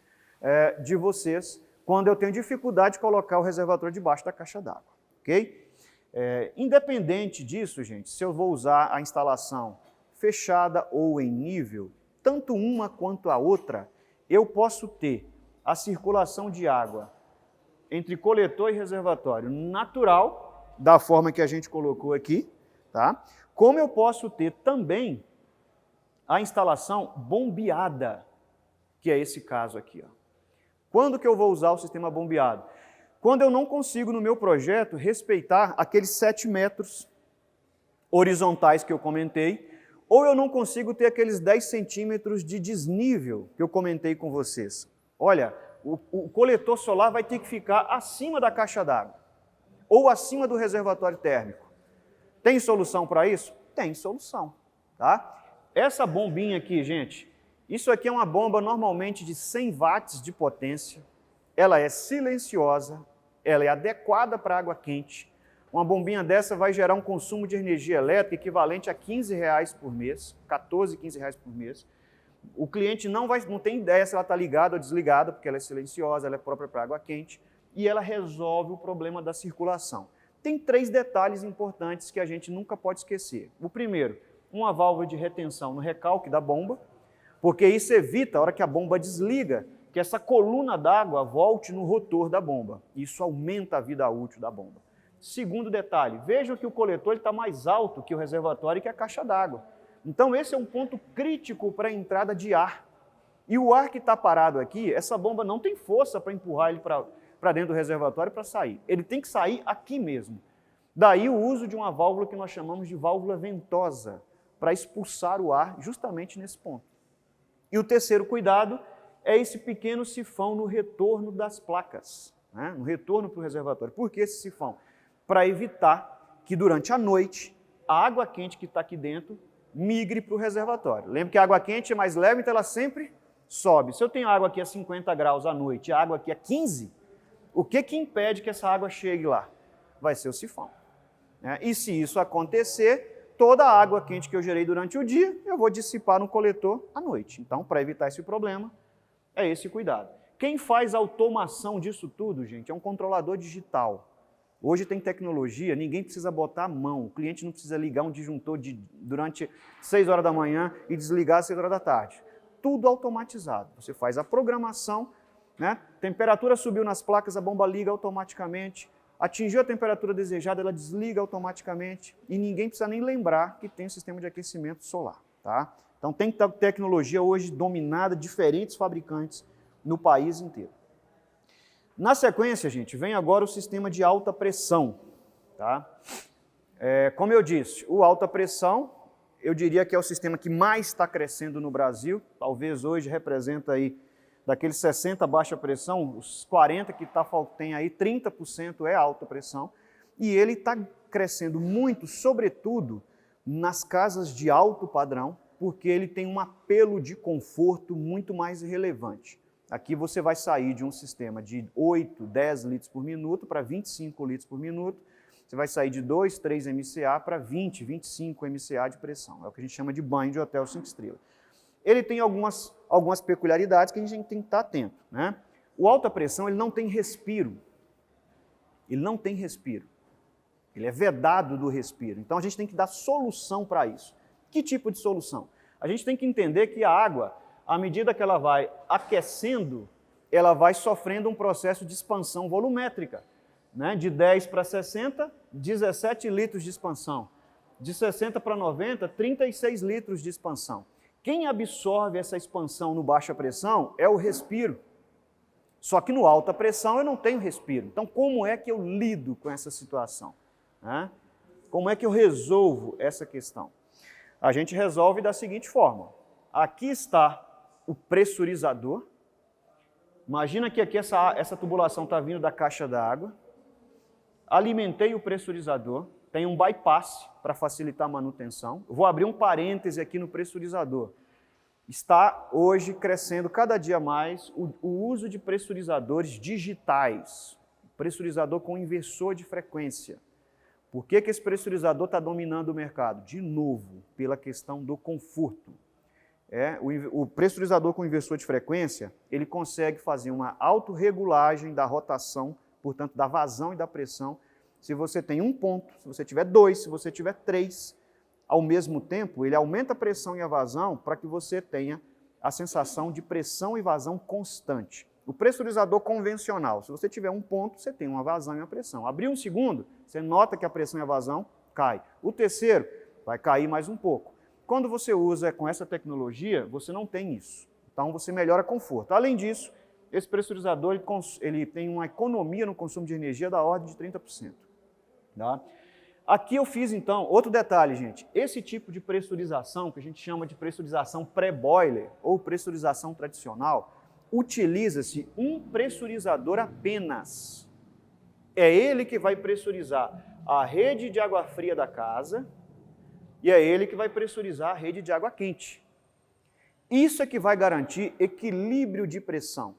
de vocês quando eu tenho dificuldade de colocar o reservatório debaixo da caixa d'água, ok? Independente disso, gente, se eu vou usar a instalação fechada ou em nível, tanto uma quanto a outra, eu posso ter a circulação de água entre coletor e reservatório natural, da forma que a gente colocou aqui, tá? Como eu posso ter também a instalação bombeada, que é esse caso aqui, ó. Quando que eu vou usar o sistema bombeado? Quando eu não consigo, no meu projeto, respeitar aqueles 7 metros horizontais que eu comentei, ou eu não consigo ter aqueles 10 centímetros de desnível que eu comentei com vocês. Olha, o coletor solar vai ter que ficar acima da caixa d'água, ou acima do reservatório térmico. Tem solução para isso? Tem solução, tá? Essa bombinha aqui, gente, isso aqui é uma bomba normalmente de 100 watts de potência. ela é silenciosa, ela é adequada para água quente. Uma bombinha dessa vai gerar um consumo de energia elétrica equivalente a R$15 por mês, 14, R$15 por mês. O cliente não tem ideia se ela está ligada ou desligada, porque ela é silenciosa, ela é própria para água quente, e ela resolve o problema da circulação. Tem 3 detalhes importantes que a gente nunca pode esquecer. O primeiro, uma válvula de retenção no recalque da bomba, porque isso evita, a hora que a bomba desliga, que essa coluna d'água volte no rotor da bomba. Isso aumenta a vida útil da bomba. Segundo detalhe, vejam que o coletor está mais alto que o reservatório e que a caixa d'água. Então esse é um ponto crítico para a entrada de ar. E o ar que está parado aqui, essa bomba não tem força para empurrar ele para dentro do reservatório para sair. Ele tem que sair aqui mesmo. Daí o uso de uma válvula que nós chamamos de válvula ventosa, para expulsar o ar justamente nesse ponto. E o terceiro cuidado é esse pequeno sifão no retorno das placas, né? No retorno para o reservatório. Por que esse sifão? Para evitar que durante a noite a água quente que está aqui dentro migre para o reservatório. Lembra que a água quente é mais leve, então ela sempre sobe. Se eu tenho água aqui a 50 graus à noite e a água aqui a 15, o que impede que essa água chegue lá? Vai ser o sifão. E se isso acontecer, toda a água quente que eu gerei durante o dia, eu vou dissipar no coletor à noite. Então, para evitar esse problema, é esse cuidado. Quem faz a automação disso tudo, gente, é um controlador digital. Hoje tem tecnologia, ninguém precisa botar a mão, o cliente não precisa ligar um disjuntor durante 6 horas da manhã e desligar às 6 horas da tarde. Tudo automatizado. Você faz a programação, né? Temperatura subiu nas placas, a bomba liga automaticamente. Atingiu a temperatura desejada, ela desliga automaticamente e ninguém precisa nem lembrar que tem um sistema de aquecimento solar. Tá? Então tem tecnologia hoje dominada, diferentes fabricantes no país inteiro. Na sequência, gente, vem agora o sistema de alta pressão. Tá? Como eu disse, o alta pressão, eu diria que é o sistema que mais está crescendo no Brasil, talvez hoje representa aí, daqueles 60 baixa pressão, os 40 que tem aí, 30% é alta pressão, e ele está crescendo muito, sobretudo nas casas de alto padrão, porque ele tem um apelo de conforto muito mais relevante. Aqui você vai sair de um sistema de 8, 10 litros por minuto para 25 litros por minuto, você vai sair de 2, 3 MCA para 20, 25 MCA de pressão, é o que a gente chama de banho de hotel 5 estrelas. Ele tem algumas peculiaridades que a gente tem que estar atento, né? O alta pressão, ele não tem respiro. Ele não tem respiro. Ele é vedado do respiro. Então a gente tem que dar solução para isso. Que tipo de solução? A gente tem que entender que a água, à medida que ela vai aquecendo, ela vai sofrendo um processo de expansão volumétrica, né? De 10 para 60, 17 litros de expansão. De 60 para 90, 36 litros de expansão. Quem absorve essa expansão no baixa pressão é o respiro. Só que no alta pressão eu não tenho respiro. Então, como é que eu lido com essa situação? Como é que eu resolvo essa questão? A gente resolve da seguinte forma. Aqui está o pressurizador. Imagina que aqui essa tubulação está vindo da caixa d'água. Alimentei o pressurizador. Tem um bypass para facilitar a manutenção. Eu vou abrir um parêntese aqui no pressurizador. Está hoje crescendo cada dia mais o uso de pressurizadores digitais. Pressurizador com inversor de frequência. Por que esse pressurizador está dominando o mercado? De novo, pela questão do conforto. O pressurizador com inversor de frequência, ele consegue fazer uma autorregulagem da rotação, portanto, da vazão e da pressão. Se você tem um ponto, se você tiver 2, se você tiver 3, ao mesmo tempo, ele aumenta a pressão e a vazão para que você tenha a sensação de pressão e vazão constante. O pressurizador convencional, se você tiver um ponto, você tem uma vazão e uma pressão. Abriu um segundo, você nota que a pressão e a vazão cai. O terceiro vai cair mais um pouco. Quando você usa com essa tecnologia, você não tem isso. Então você melhora conforto. Além disso, esse pressurizador ele tem uma economia no consumo de energia da ordem de 30%. Tá? Aqui eu fiz, então, outro detalhe, gente. Esse tipo de pressurização, que a gente chama de pressurização pré-boiler ou pressurização tradicional, utiliza-se um pressurizador apenas. É ele que vai pressurizar a rede de água fria da casa e é ele que vai pressurizar a rede de água quente. Isso é que vai garantir equilíbrio de pressão.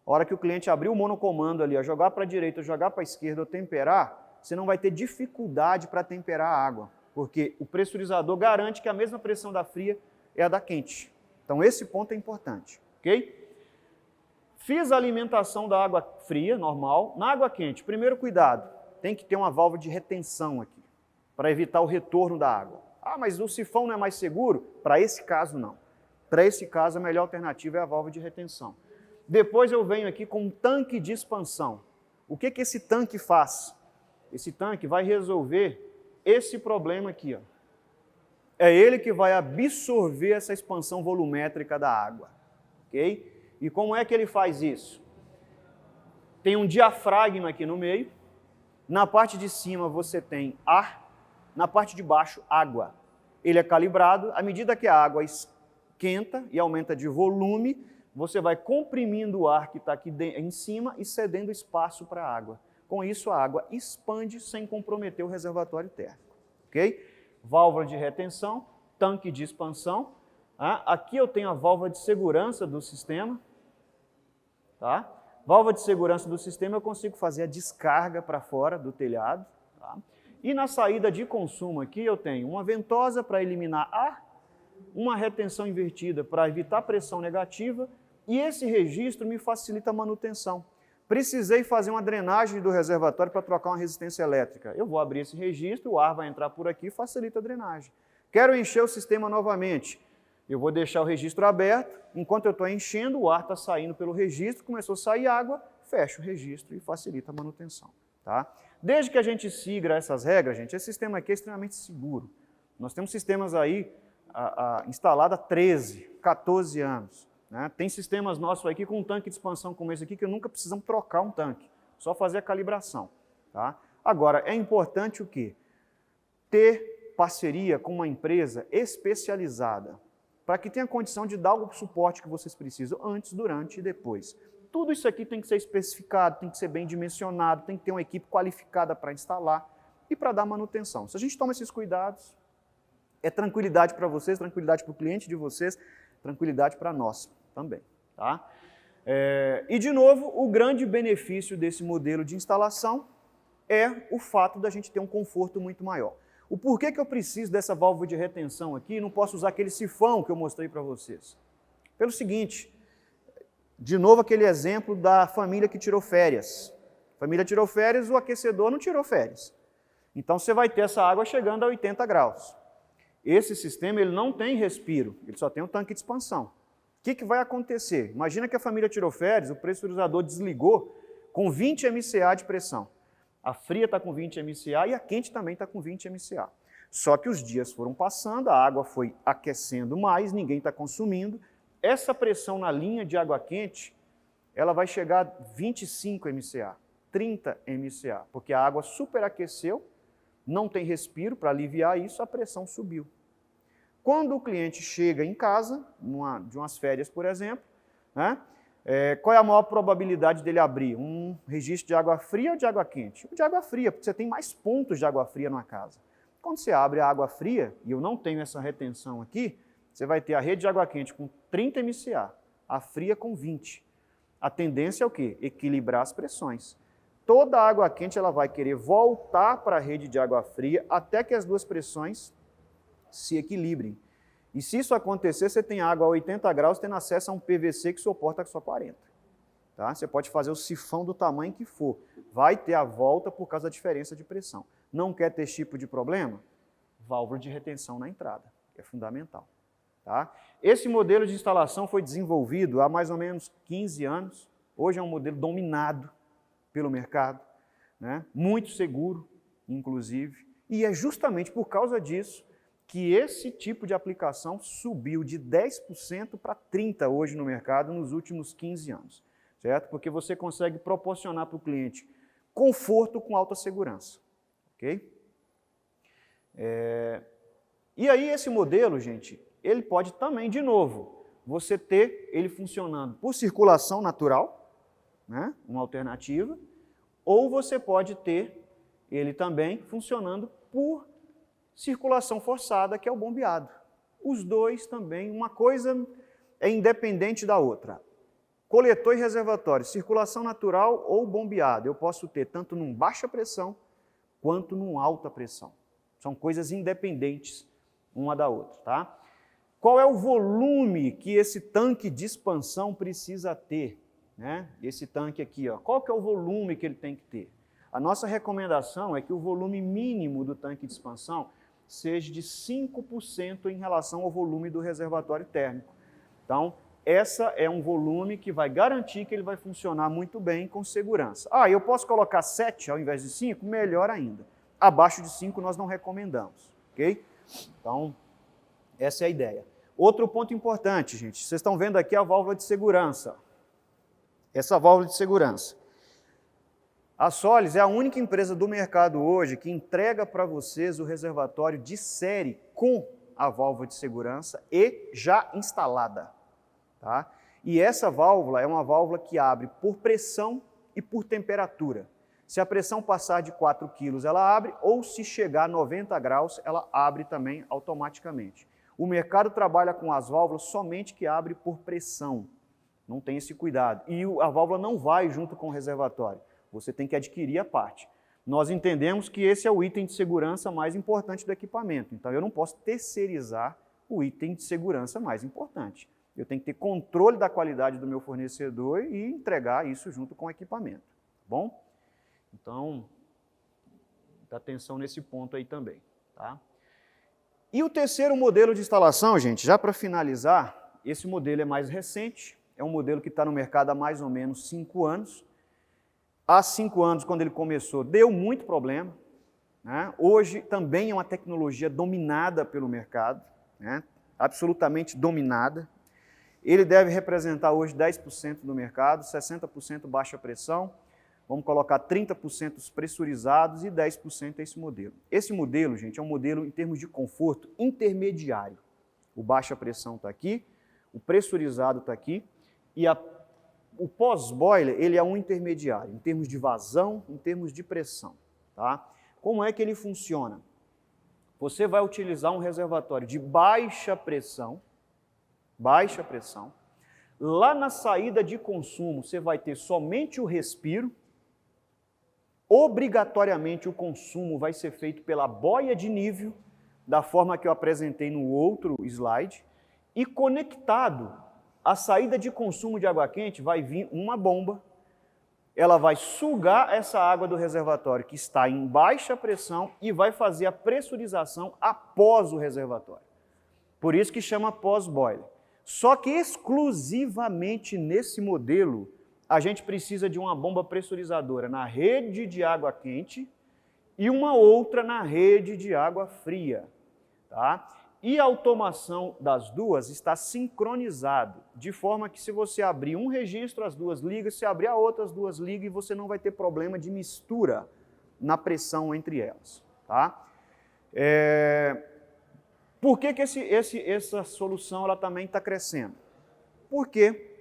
A hora que o cliente abrir o monocomando ali, jogar para a direita, jogar para a esquerda ou temperar, você não vai ter dificuldade para temperar a água, porque o pressurizador garante que a mesma pressão da fria é a da quente. Então esse ponto é importante, ok? Fiz a alimentação da água fria, normal. Na água quente, primeiro cuidado, tem que ter uma válvula de retenção aqui, para evitar o retorno da água. Ah, mas o sifão não é mais seguro? Para esse caso, não. Para esse caso, a melhor alternativa é a válvula de retenção. Depois eu venho aqui com um tanque de expansão. O que esse tanque faz? Esse tanque vai resolver esse problema aqui, ó. É ele que vai absorver essa expansão volumétrica da água, ok? E como é que ele faz isso? Tem um diafragma aqui no meio, na parte de cima você tem ar, na parte de baixo água. Ele é calibrado, à medida que a água esquenta e aumenta de volume, você vai comprimindo o ar que está aqui em cima e cedendo espaço para a água. Com isso, a água expande sem comprometer o reservatório térmico, ok? Válvula de retenção, tanque de expansão. Aqui eu tenho a válvula de segurança do sistema. Tá? Válvula de segurança do sistema eu consigo fazer a descarga para fora do telhado. Tá? E na saída de consumo aqui eu tenho uma ventosa para eliminar ar, uma retenção invertida para evitar pressão negativa e esse registro me facilita a manutenção. Precisei fazer uma drenagem do reservatório para trocar uma resistência elétrica. Eu vou abrir esse registro, o ar vai entrar por aqui e facilita a drenagem. Quero encher o sistema novamente. Eu vou deixar o registro aberto, enquanto eu estou enchendo, o ar está saindo pelo registro, começou a sair água, fecho o registro e facilita a manutenção. Tá? Desde que a gente siga essas regras, gente, esse sistema aqui é extremamente seguro. Nós temos sistemas aí instalados há 13, 14 anos. Né? Tem sistemas nossos aqui com um tanque de expansão como esse aqui, que nunca precisamos trocar um tanque, só fazer a calibração. Tá? Agora, é importante o quê? Ter parceria com uma empresa especializada, para que tenha condição de dar o suporte que vocês precisam antes, durante e depois. Tudo isso aqui tem que ser especificado, tem que ser bem dimensionado, tem que ter uma equipe qualificada para instalar e para dar manutenção. Se a gente toma esses cuidados, é tranquilidade para vocês, tranquilidade para o cliente de vocês, tranquilidade para nós também. Tá? E, de novo, o grande benefício desse modelo de instalação é o fato da gente ter um conforto muito maior. O porquê que eu preciso dessa válvula de retenção aqui e não posso usar aquele sifão que eu mostrei para vocês? Pelo seguinte, de novo aquele exemplo da família que tirou férias. A família tirou férias, o aquecedor não tirou férias. Então você vai ter essa água chegando a 80 graus. Esse sistema ele não tem respiro, ele só tem um tanque de expansão. O que vai acontecer? Imagina que a família tirou férias, o pressurizador desligou com 20 MCA de pressão. A fria está com 20 MCA e a quente também está com 20 MCA. Só que os dias foram passando, a água foi aquecendo mais, ninguém está consumindo. Essa pressão na linha de água quente, ela vai chegar a 25 MCA, 30 MCA, porque a água superaqueceu, não tem respiro, para aliviar isso, a pressão subiu. Quando o cliente chega em casa, de umas férias, por exemplo, né, qual é a maior probabilidade dele abrir? Um registro de água fria ou de água quente? De água fria, porque você tem mais pontos de água fria numa casa. Quando você abre a água fria, e eu não tenho essa retenção aqui, você vai ter a rede de água quente com 30 MCA, a fria com 20. A tendência é o quê? Equilibrar as pressões. Toda a água quente ela vai querer voltar para a rede de água fria até que as duas pressões se equilibrem. E se isso acontecer, você tem água a 80 graus tendo acesso a um PVC que suporta só 40. Tá? Você pode fazer o sifão do tamanho que for. Vai ter a volta por causa da diferença de pressão. Não quer ter esse tipo de problema? Válvula de retenção na entrada, que é fundamental. Tá? Esse modelo de instalação foi desenvolvido há mais ou menos 15 anos. Hoje é um modelo dominado pelo mercado, né? Muito seguro, inclusive. E é justamente por causa disso que esse tipo de aplicação subiu de 10% para 30% hoje no mercado nos últimos 15 anos. Certo? Porque você consegue proporcionar para o cliente conforto com alta segurança. Ok? E aí esse modelo, gente, ele pode também, de novo, você ter ele funcionando por circulação natural, né, uma alternativa, ou você pode ter ele também funcionando por circulação forçada, que é o bombeado. Os dois também, uma coisa é independente da outra. Coletor e reservatório, circulação natural ou bombeado, eu posso ter tanto num baixa pressão quanto num alta pressão. São coisas independentes uma da outra, tá? Qual é o volume que esse tanque de expansão precisa ter, né? Esse tanque aqui, ó, qual que é o volume que ele tem que ter? A nossa recomendação é que o volume mínimo do tanque de expansão seja de 5% em relação ao volume do reservatório térmico. Então, essa é um volume que vai garantir que ele vai funcionar muito bem com segurança. Ah, eu posso colocar 7 ao invés de 5? Melhor ainda. Abaixo de 5 nós não recomendamos, ok? Então, essa é a ideia. Outro ponto importante, gente, vocês estão vendo aqui a válvula de segurança. Essa válvula de segurança. A Solis é a única empresa do mercado hoje que entrega para vocês o reservatório de série com a válvula de segurança e já instalada. Tá? E essa válvula é uma válvula que abre por pressão e por temperatura. Se a pressão passar de 4 kg, ela abre, ou se chegar a 90 graus, ela abre também automaticamente. O mercado trabalha com as válvulas somente que abre por pressão. Não tem esse cuidado. E a válvula não vai junto com o reservatório. Você tem que adquirir a parte. Nós entendemos que esse é o item de segurança mais importante do equipamento. Então, eu não posso terceirizar o item de segurança mais importante. Eu tenho que ter controle da qualidade do meu fornecedor e entregar isso junto com o equipamento. Tá bom? Então, dá atenção nesse ponto aí também. Tá? E o terceiro modelo de instalação, gente, já para finalizar, esse modelo é mais recente, é um modelo que está no mercado há mais ou menos 5 anos. Há 5 anos, quando ele começou, deu muito problema. Né? Hoje também é uma tecnologia dominada pelo mercado, né? Absolutamente dominada. Ele deve representar hoje 10% do mercado, 60% baixa pressão, vamos colocar 30% os pressurizados e 10% esse modelo. Esse modelo, gente, é um modelo em termos de conforto intermediário. O baixa pressão está aqui, o pressurizado está aqui e o pós-boiler, ele é um intermediário, em termos de vazão, em termos de pressão. Tá? Como é que ele funciona? Você vai utilizar um reservatório de baixa pressão. Lá na saída de consumo, você vai ter somente o respiro. Obrigatoriamente, o consumo vai ser feito pela boia de nível, da forma que eu apresentei no outro slide, e conectado à saída de consumo de água quente vai vir uma bomba, ela vai sugar essa água do reservatório que está em baixa pressão e vai fazer a pressurização após o reservatório. Por isso que chama pós-boiler. Só que exclusivamente nesse modelo, a gente precisa de uma bomba pressurizadora na rede de água quente e uma outra na rede de água fria. Tá? E a automação das duas está sincronizado, de forma que se você abrir um registro, as duas ligam, se abrir a outra, as duas ligam, e você não vai ter problema de mistura na pressão entre elas. Tá? Por que essa solução ela também está crescendo? Porque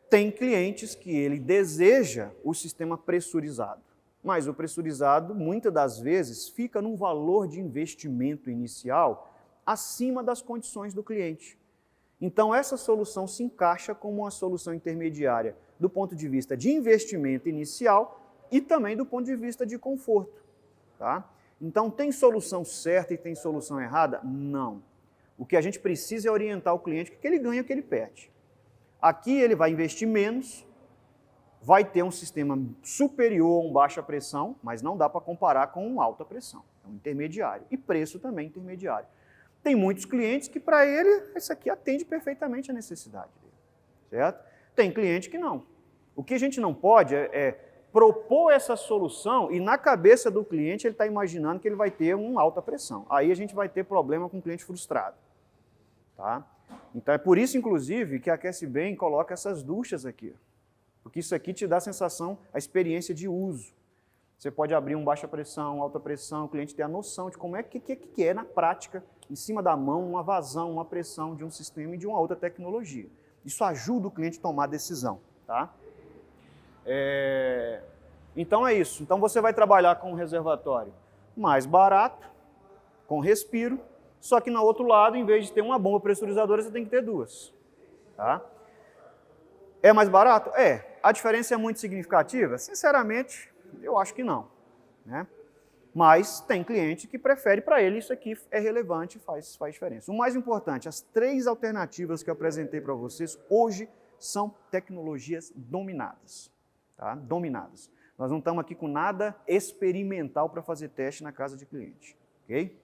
tem clientes que ele deseja o sistema pressurizado. Mas o pressurizado, muitas das vezes, fica num valor de investimento inicial acima das condições do cliente. Então, essa solução se encaixa como uma solução intermediária do ponto de vista de investimento inicial e também do ponto de vista de conforto. Tá? Então, tem solução certa e tem solução errada? Não. O que a gente precisa é orientar o cliente, o que ele ganha e o que ele perde. Aqui ele vai investir menos, vai ter um sistema superior a um baixa pressão, mas não dá para comparar com um alta pressão, é um intermediário. E preço também intermediário. Tem muitos clientes que para ele, isso aqui atende perfeitamente a necessidade dele, certo? Tem cliente que não. O que a gente não pode é propor essa solução e na cabeça do cliente ele está imaginando que ele vai ter uma alta pressão. Aí a gente vai ter problema com o cliente frustrado. Tá? Então é por isso, inclusive, que a Aquece Bem coloca essas duchas aqui. Porque isso aqui te dá a sensação, a experiência de uso. Você pode abrir um baixa pressão, alta pressão, o cliente tem a noção de como é que é na prática, em cima da mão, uma vazão, uma pressão de um sistema e de uma outra tecnologia. Isso ajuda o cliente a tomar decisão. Tá? Então é isso. Então você vai trabalhar com um reservatório mais barato, com respiro, só que no outro lado, em vez de ter uma bomba pressurizadora, você tem que ter duas. Tá? É mais barato? É. A diferença é muito significativa? Sinceramente, eu acho que não, né? Mas tem cliente que prefere, para ele isso aqui é relevante, faz diferença. O mais importante, as 3 alternativas que eu apresentei para vocês hoje são tecnologias dominadas, tá? Dominadas. Nós não estamos aqui com nada experimental para fazer teste na casa de cliente, ok?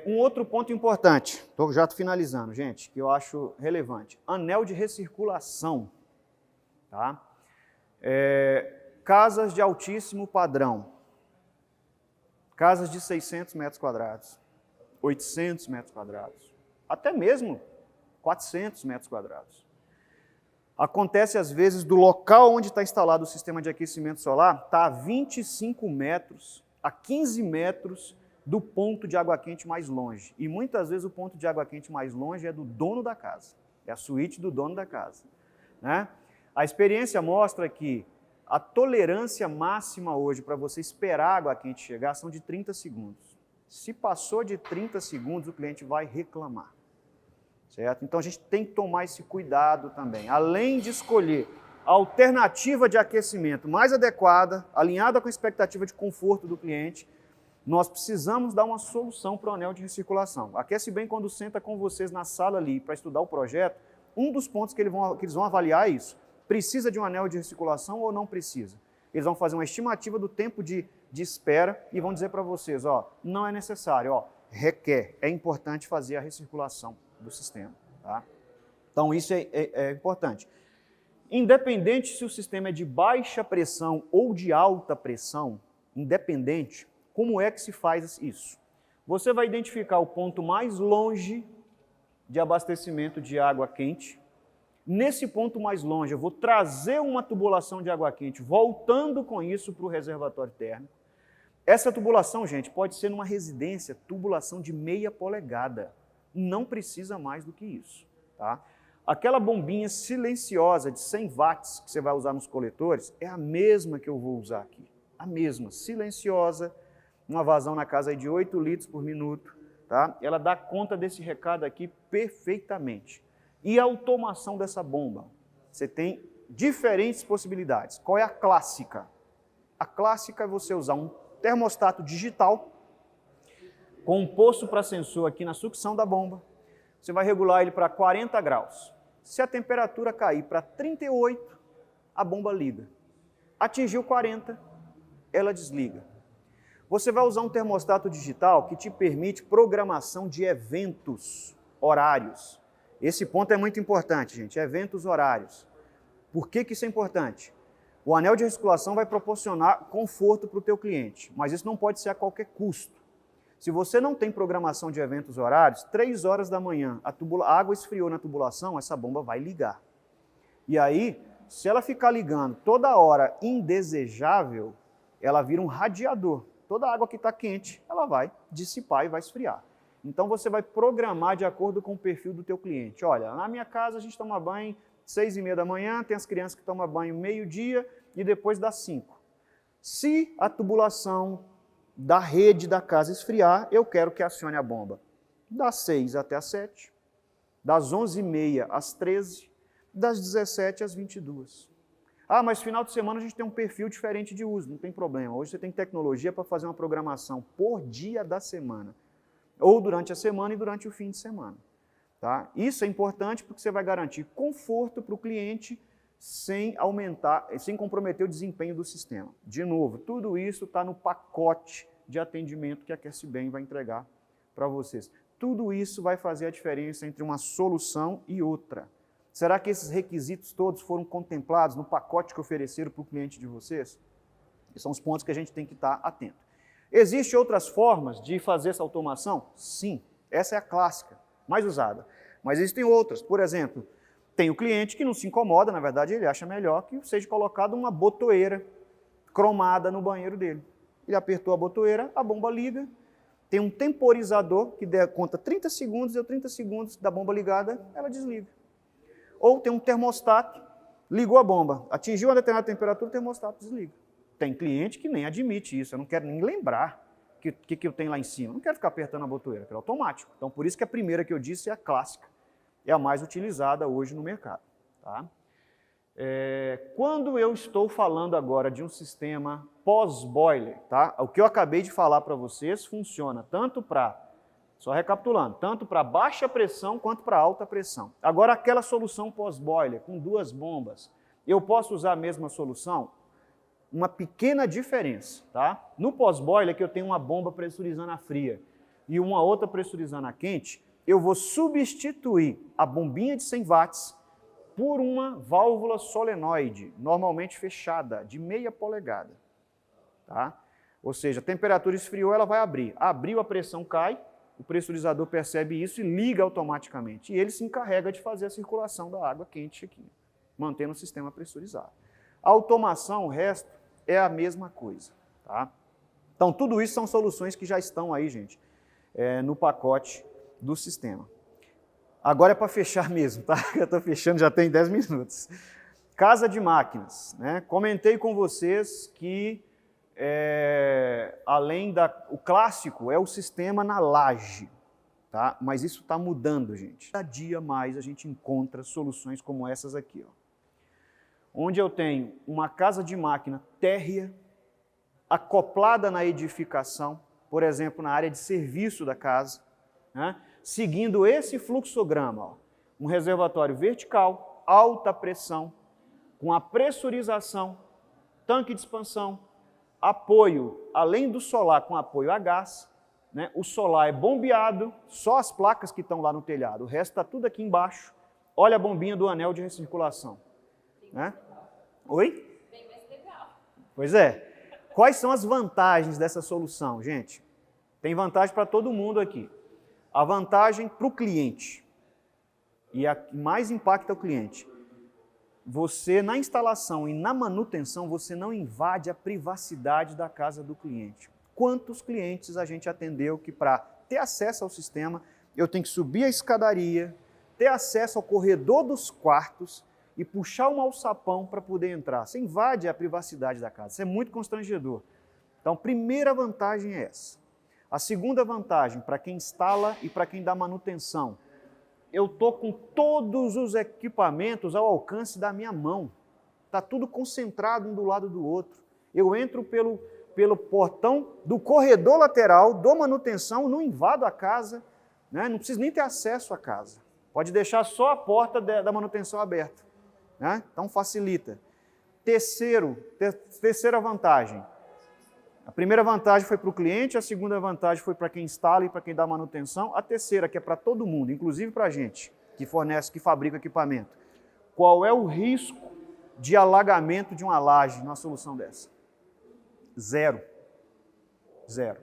Um outro ponto importante, estou já finalizando, gente, que eu acho relevante. Anel de recirculação, tá? Casas de altíssimo padrão, casas de 600 metros quadrados, 800 metros quadrados, até mesmo 400 metros quadrados. Acontece às vezes do local onde está instalado o sistema de aquecimento solar, está a 25 metros, a 15 metros do ponto de água quente mais longe. E muitas vezes o ponto de água quente mais longe é do dono da casa, é a suíte do dono da casa, né? A experiência mostra que a tolerância máxima hoje para você esperar a água quente chegar são de 30 segundos. Se passou de 30 segundos, o cliente vai reclamar, certo? Então a gente tem que tomar esse cuidado também. Além de escolher a alternativa de aquecimento mais adequada, alinhada com a expectativa de conforto do cliente, nós precisamos dar uma solução para o anel de recirculação. Aquece Bem, quando senta com vocês na sala ali para estudar o projeto, um dos pontos que eles vão avaliar é isso. Precisa de um anel de recirculação ou não precisa? Eles vão fazer uma estimativa do tempo de espera e vão dizer para vocês, ó, não é necessário, ó, requer, é importante fazer a recirculação do sistema, tá? Então isso é importante. Independente se o sistema é de baixa pressão ou de alta pressão, independente, como é que se faz isso? Você vai identificar o ponto mais longe de abastecimento de água quente. Nesse ponto mais longe, eu vou trazer uma tubulação de água quente, voltando com isso para o reservatório térmico. Essa tubulação, gente, pode ser numa residência, tubulação de meia polegada. Não precisa mais do que isso, tá? Aquela bombinha silenciosa de 100 watts que você vai usar nos coletores é a mesma que eu vou usar aqui. A mesma, silenciosa, uma vazão na casa aí de 8 litros por minuto, tá? Ela dá conta desse recado aqui perfeitamente. E a automação dessa bomba? Você tem diferentes possibilidades. Qual é a clássica? A clássica é você usar um termostato digital com um poço para sensor aqui na sucção da bomba. Você vai regular ele para 40 graus. Se a temperatura cair para 38, a bomba liga. Atingiu 40, ela desliga. Você vai usar um termostato digital que te permite programação de eventos horários. Esse ponto é muito importante, gente, eventos horários. Por que isso é importante? O anel de recirculação vai proporcionar conforto para o teu cliente, mas isso não pode ser a qualquer custo. Se você não tem programação de eventos horários, 3 horas da manhã, a água esfriou na tubulação, essa bomba vai ligar. E aí, se ela ficar ligando toda hora indesejável, ela vira um radiador. Toda a água que está quente, ela vai dissipar e vai esfriar. Então você vai programar de acordo com o perfil do teu cliente. Olha, na minha casa a gente toma banho 6h30 da manhã, tem as crianças que tomam banho meio-dia e depois das 5. Se a tubulação da rede da casa esfriar, eu quero que acione a bomba das 6 até as 7, das 11h30 às 13, das 17 às 22. Ah, mas final de semana a gente tem um perfil diferente de uso, não tem problema. Hoje você tem tecnologia para fazer uma programação por dia da semana, ou durante a semana e durante o fim de semana. Tá? Isso é importante porque você vai garantir conforto para o cliente sem comprometer o desempenho do sistema. De novo, tudo isso está no pacote de atendimento que a Aquece Bem vai entregar para vocês. Tudo isso vai fazer a diferença entre uma solução e outra. Será que esses requisitos todos foram contemplados no pacote que ofereceram para o cliente de vocês? Esses são os pontos que a gente tem que estar atento. Existem outras formas de fazer essa automação? Sim, essa é a clássica, mais usada. Mas existem outras. Por exemplo, tem o cliente que não se incomoda, na verdade ele acha melhor que seja colocada uma botoeira cromada no banheiro dele. Ele apertou a botoeira, a bomba liga, tem um temporizador que conta 30 segundos, deu 30 segundos da bomba ligada, ela desliga. Ou tem um termostato, ligou a bomba, atingiu uma determinada temperatura, o termostato desliga. Tem cliente que nem admite isso, eu não quero nem lembrar o que eu tenho lá em cima, eu não quero ficar apertando a botoeira, é automático. Então, por isso que a primeira que eu disse é a clássica. é a mais utilizada hoje no mercado. Tá? Quando eu estou falando agora de um sistema pós-boiler, tá? O que eu acabei de falar para vocês funciona tanto para, só recapitulando, tanto para baixa pressão quanto para alta pressão. Agora, aquela solução pós-boiler com 2 bombas, eu posso usar a mesma solução? Uma pequena diferença, tá? No pós-boiler, que eu tenho uma bomba pressurizando a fria e uma outra pressurizando a quente, eu vou substituir a bombinha de 100 watts por uma válvula solenoide, normalmente fechada, de meia polegada. Tá? Ou seja, a temperatura esfriou, ela vai abrir. Abriu, a pressão cai, o pressurizador percebe isso e liga automaticamente. E ele se encarrega de fazer a circulação da água quente aqui, mantendo o sistema pressurizado. A automação, o resto, é a mesma coisa. Tá? Então, tudo isso são soluções que já estão aí, gente, no pacote do sistema. Agora é para fechar mesmo, tá? Eu estou fechando, já tem 10 minutos. Casa de máquinas, né? Comentei com vocês que, o clássico é o sistema na laje, tá? Mas isso está mudando, gente. Cada dia mais a gente encontra soluções como essas aqui, ó. Onde eu tenho uma casa de máquina térrea, acoplada na edificação, por exemplo, na área de serviço da casa, né? Seguindo esse fluxograma, ó, um reservatório vertical, alta pressão, com a pressurização, tanque de expansão, apoio, além do solar, com apoio a gás, né? O solar é bombeado, só as placas que estão lá no telhado, o resto está tudo aqui embaixo. Olha a bombinha do anel de recirculação. Né? Oi? Bem mais legal. Pois é. Quais são as vantagens dessa solução, gente? Tem vantagem para todo mundo aqui. A vantagem para o cliente, e a que mais impacta o cliente, você na instalação e na manutenção, você não invade a privacidade da casa do cliente. Quantos clientes a gente atendeu que para ter acesso ao sistema, eu tenho que subir a escadaria, ter acesso ao corredor dos quartos e puxar um alçapão para poder entrar. Você invade a privacidade da casa, isso é muito constrangedor. Então, primeira vantagem é essa. A segunda vantagem, para quem instala e para quem dá manutenção, eu estou com todos os equipamentos ao alcance da minha mão. Está tudo concentrado um do lado do outro. Eu entro pelo portão do corredor lateral, dou manutenção, não invado a casa, né? Não preciso nem ter acesso à casa. Pode deixar só a porta da manutenção aberta. Né? Então facilita. Terceira vantagem. A primeira vantagem foi para o cliente, a segunda vantagem foi para quem instala e para quem dá manutenção. A terceira, que é para todo mundo, inclusive para a gente, que fornece, que fabrica equipamento. Qual é o risco de alagamento de uma laje numa solução dessa? Zero. Zero.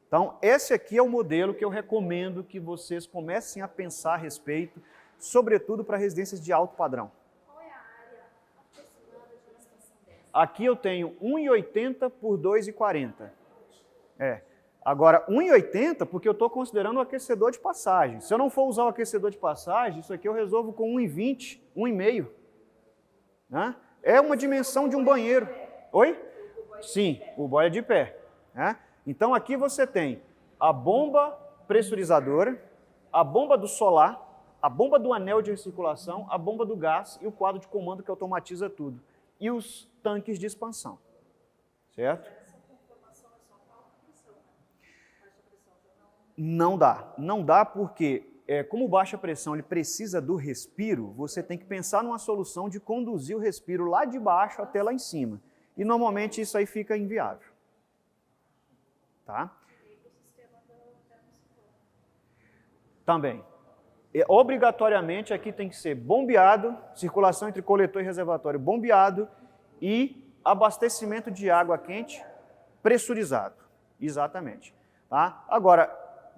Então, esse aqui é o modelo que eu recomendo que vocês comecem a pensar a respeito, sobretudo para residências de alto padrão. Qual é a área aproximada de uma situação dessa? Aqui eu tenho 1,80 por 2,40. Agora, 1,80 porque eu estou considerando o aquecedor de passagem. Se eu não for usar o aquecedor de passagem, isso aqui eu resolvo com 1,20, 1,5. Né? É uma dimensão de um banheiro. Oi? Sim, o boiler de pé. Né? Então aqui você tem a bomba pressurizadora, a bomba do solar, a bomba do anel de recirculação, a bomba do gás e o quadro de comando que automatiza tudo. E os tanques de expansão. Certo? Não dá. Não dá porque, como baixa pressão ele precisa do respiro, você tem que pensar numa solução de conduzir o respiro lá de baixo até lá em cima. E normalmente isso aí fica inviável. Tá? Também. Obrigatoriamente aqui tem que ser bombeado, circulação entre coletor e reservatório bombeado e abastecimento de água quente pressurizado. Exatamente. Tá? Agora,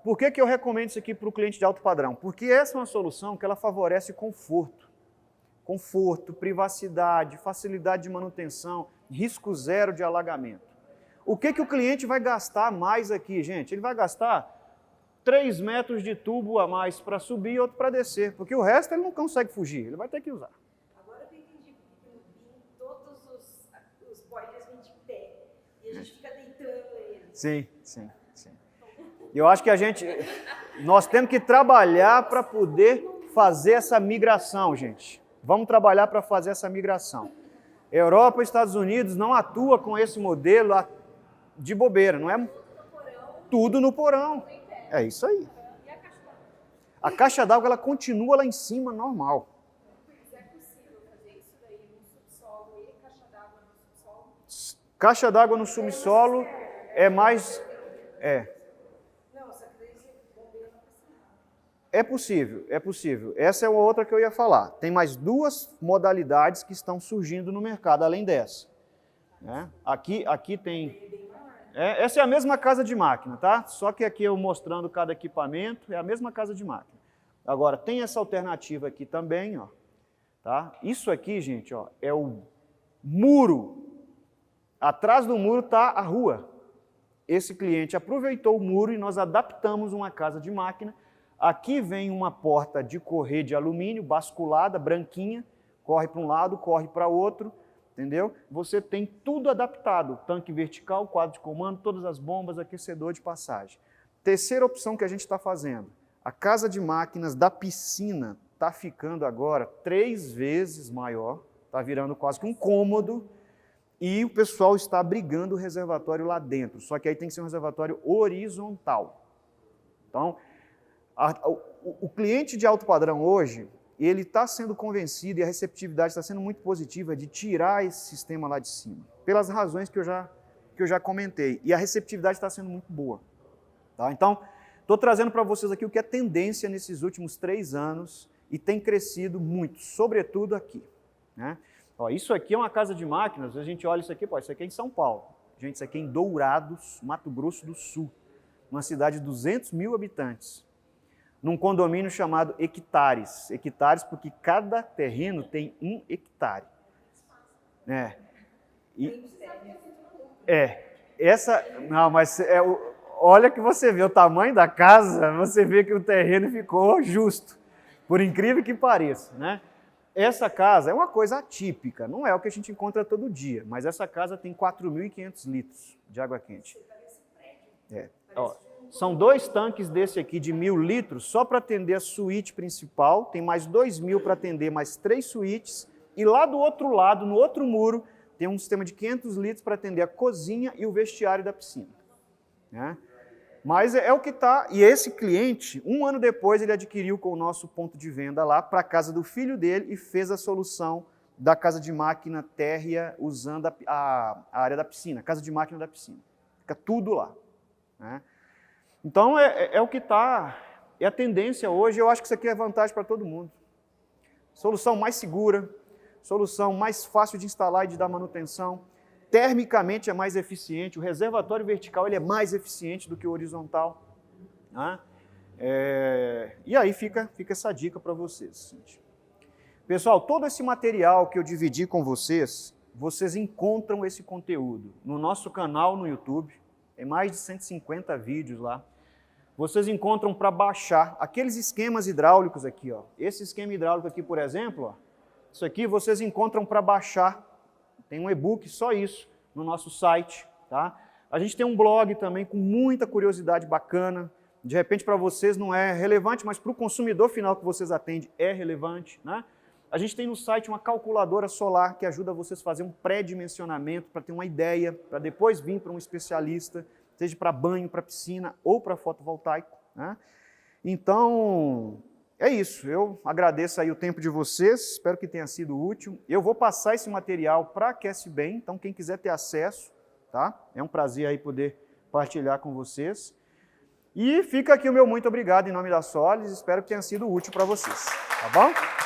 por que eu recomendo isso aqui para o cliente de alto padrão? Porque essa é uma solução que ela favorece conforto. Conforto, privacidade, facilidade de manutenção, risco zero de alagamento. O que o cliente vai gastar mais aqui, gente? Ele vai gastar 3 metros de tubo a mais para subir e outro para descer, porque o resto ele não consegue fugir, ele vai ter que usar. Agora eu entendi porque no BIM todos os boilers vêm de pé e a gente fica deitando eles. Sim. Eu acho que nós temos que trabalhar para poder fazer essa migração, gente. Vamos trabalhar para fazer essa migração. Europa e Estados Unidos não atua com esse modelo de bobeira, não é? Tudo no porão. É isso aí. A caixa d'água, ela continua lá em cima, normal. É possível fazer isso daí no subsolo e caixa d'água no subsolo? Caixa d'água no subsolo é mais... Não, só que daí você bombeia na piscina. É possível, é possível. Essa é uma outra que eu ia falar. Tem mais duas modalidades que estão surgindo no mercado, além dessa. Né? Aqui tem... essa é a mesma casa de máquina, tá? Só que aqui eu mostrando cada equipamento, é a mesma casa de máquina. Agora, tem essa alternativa aqui também, ó. Tá? Isso aqui, gente, ó, é o muro. Atrás do muro está a rua. Esse cliente aproveitou o muro e nós adaptamos uma casa de máquina. Aqui vem uma porta de correr de alumínio, basculada, branquinha, corre para um lado, corre para outro, entendeu? Você tem tudo adaptado, tanque vertical, quadro de comando, todas as bombas, aquecedor de passagem. Terceira opção que a gente está fazendo, a casa de máquinas da piscina está ficando agora 3 vezes maior, está virando quase que um cômodo, e o pessoal está abrigando o reservatório lá dentro, só que aí tem que ser um reservatório horizontal. Então, o cliente de alto padrão hoje, ele está sendo convencido, e a receptividade está sendo muito positiva, de tirar esse sistema lá de cima, pelas razões que eu já comentei, e a receptividade está sendo muito boa. Tá? Então, estou trazendo para vocês aqui o que é tendência nesses últimos 3 anos, e tem crescido muito, sobretudo aqui. Né? Ó, isso aqui é uma casa de máquinas, a gente olha isso aqui, isso aqui é em São Paulo. Gente, isso aqui é em Dourados, Mato Grosso do Sul, uma cidade de 200 mil habitantes, num condomínio chamado hectares. Hectares porque cada terreno tem 1 hectare. Olha que você vê o tamanho da casa, você vê que o terreno ficou justo, por incrível que pareça, né? Essa casa é uma coisa atípica, não é o que a gente encontra todo dia, mas essa casa tem 4.500 litros de água quente. Ó, são 2 tanques desse aqui de 1.000 litros, só para atender a suíte principal, tem mais 2.000 para atender mais 3 suítes, e lá do outro lado, no outro muro, tem um sistema de 500 litros para atender a cozinha e o vestiário da piscina. Né? Mas é o que está, e esse cliente, 1 ano depois, ele adquiriu com o nosso ponto de venda lá para a casa do filho dele e fez a solução da casa de máquina térrea usando a área da piscina, casa de máquina da piscina. Fica tudo lá. Né? Então, é o que está, é a tendência hoje, eu acho que isso aqui é vantagem para todo mundo. Solução mais segura, solução mais fácil de instalar e de dar manutenção, termicamente é mais eficiente, o reservatório vertical ele é mais eficiente do que o horizontal. Né? E aí fica essa dica para vocês. Pessoal, todo esse material que eu dividi com vocês, vocês encontram esse conteúdo no nosso canal no YouTube, tem mais de 150 vídeos lá. Vocês encontram para baixar aqueles esquemas hidráulicos aqui, ó. Esse esquema hidráulico aqui, por exemplo, ó, isso aqui vocês encontram para baixar. Tem um e-book, só isso, no nosso site. Tá? A gente tem um blog também com muita curiosidade bacana. De repente para vocês não é relevante, mas para o consumidor final que vocês atendem é relevante. Né? A gente tem no site uma calculadora solar que ajuda vocês a fazer um pré-dimensionamento para ter uma ideia, para depois vir para um especialista, seja para banho, para piscina ou para fotovoltaico. Né? Então, é isso. Eu agradeço aí o tempo de vocês, espero que tenha sido útil. Eu vou passar esse material para a Aquece Bem, então quem quiser ter acesso, tá? É um prazer aí poder partilhar com vocês. E fica aqui o meu muito obrigado em nome da Solis, espero que tenha sido útil para vocês, tá bom?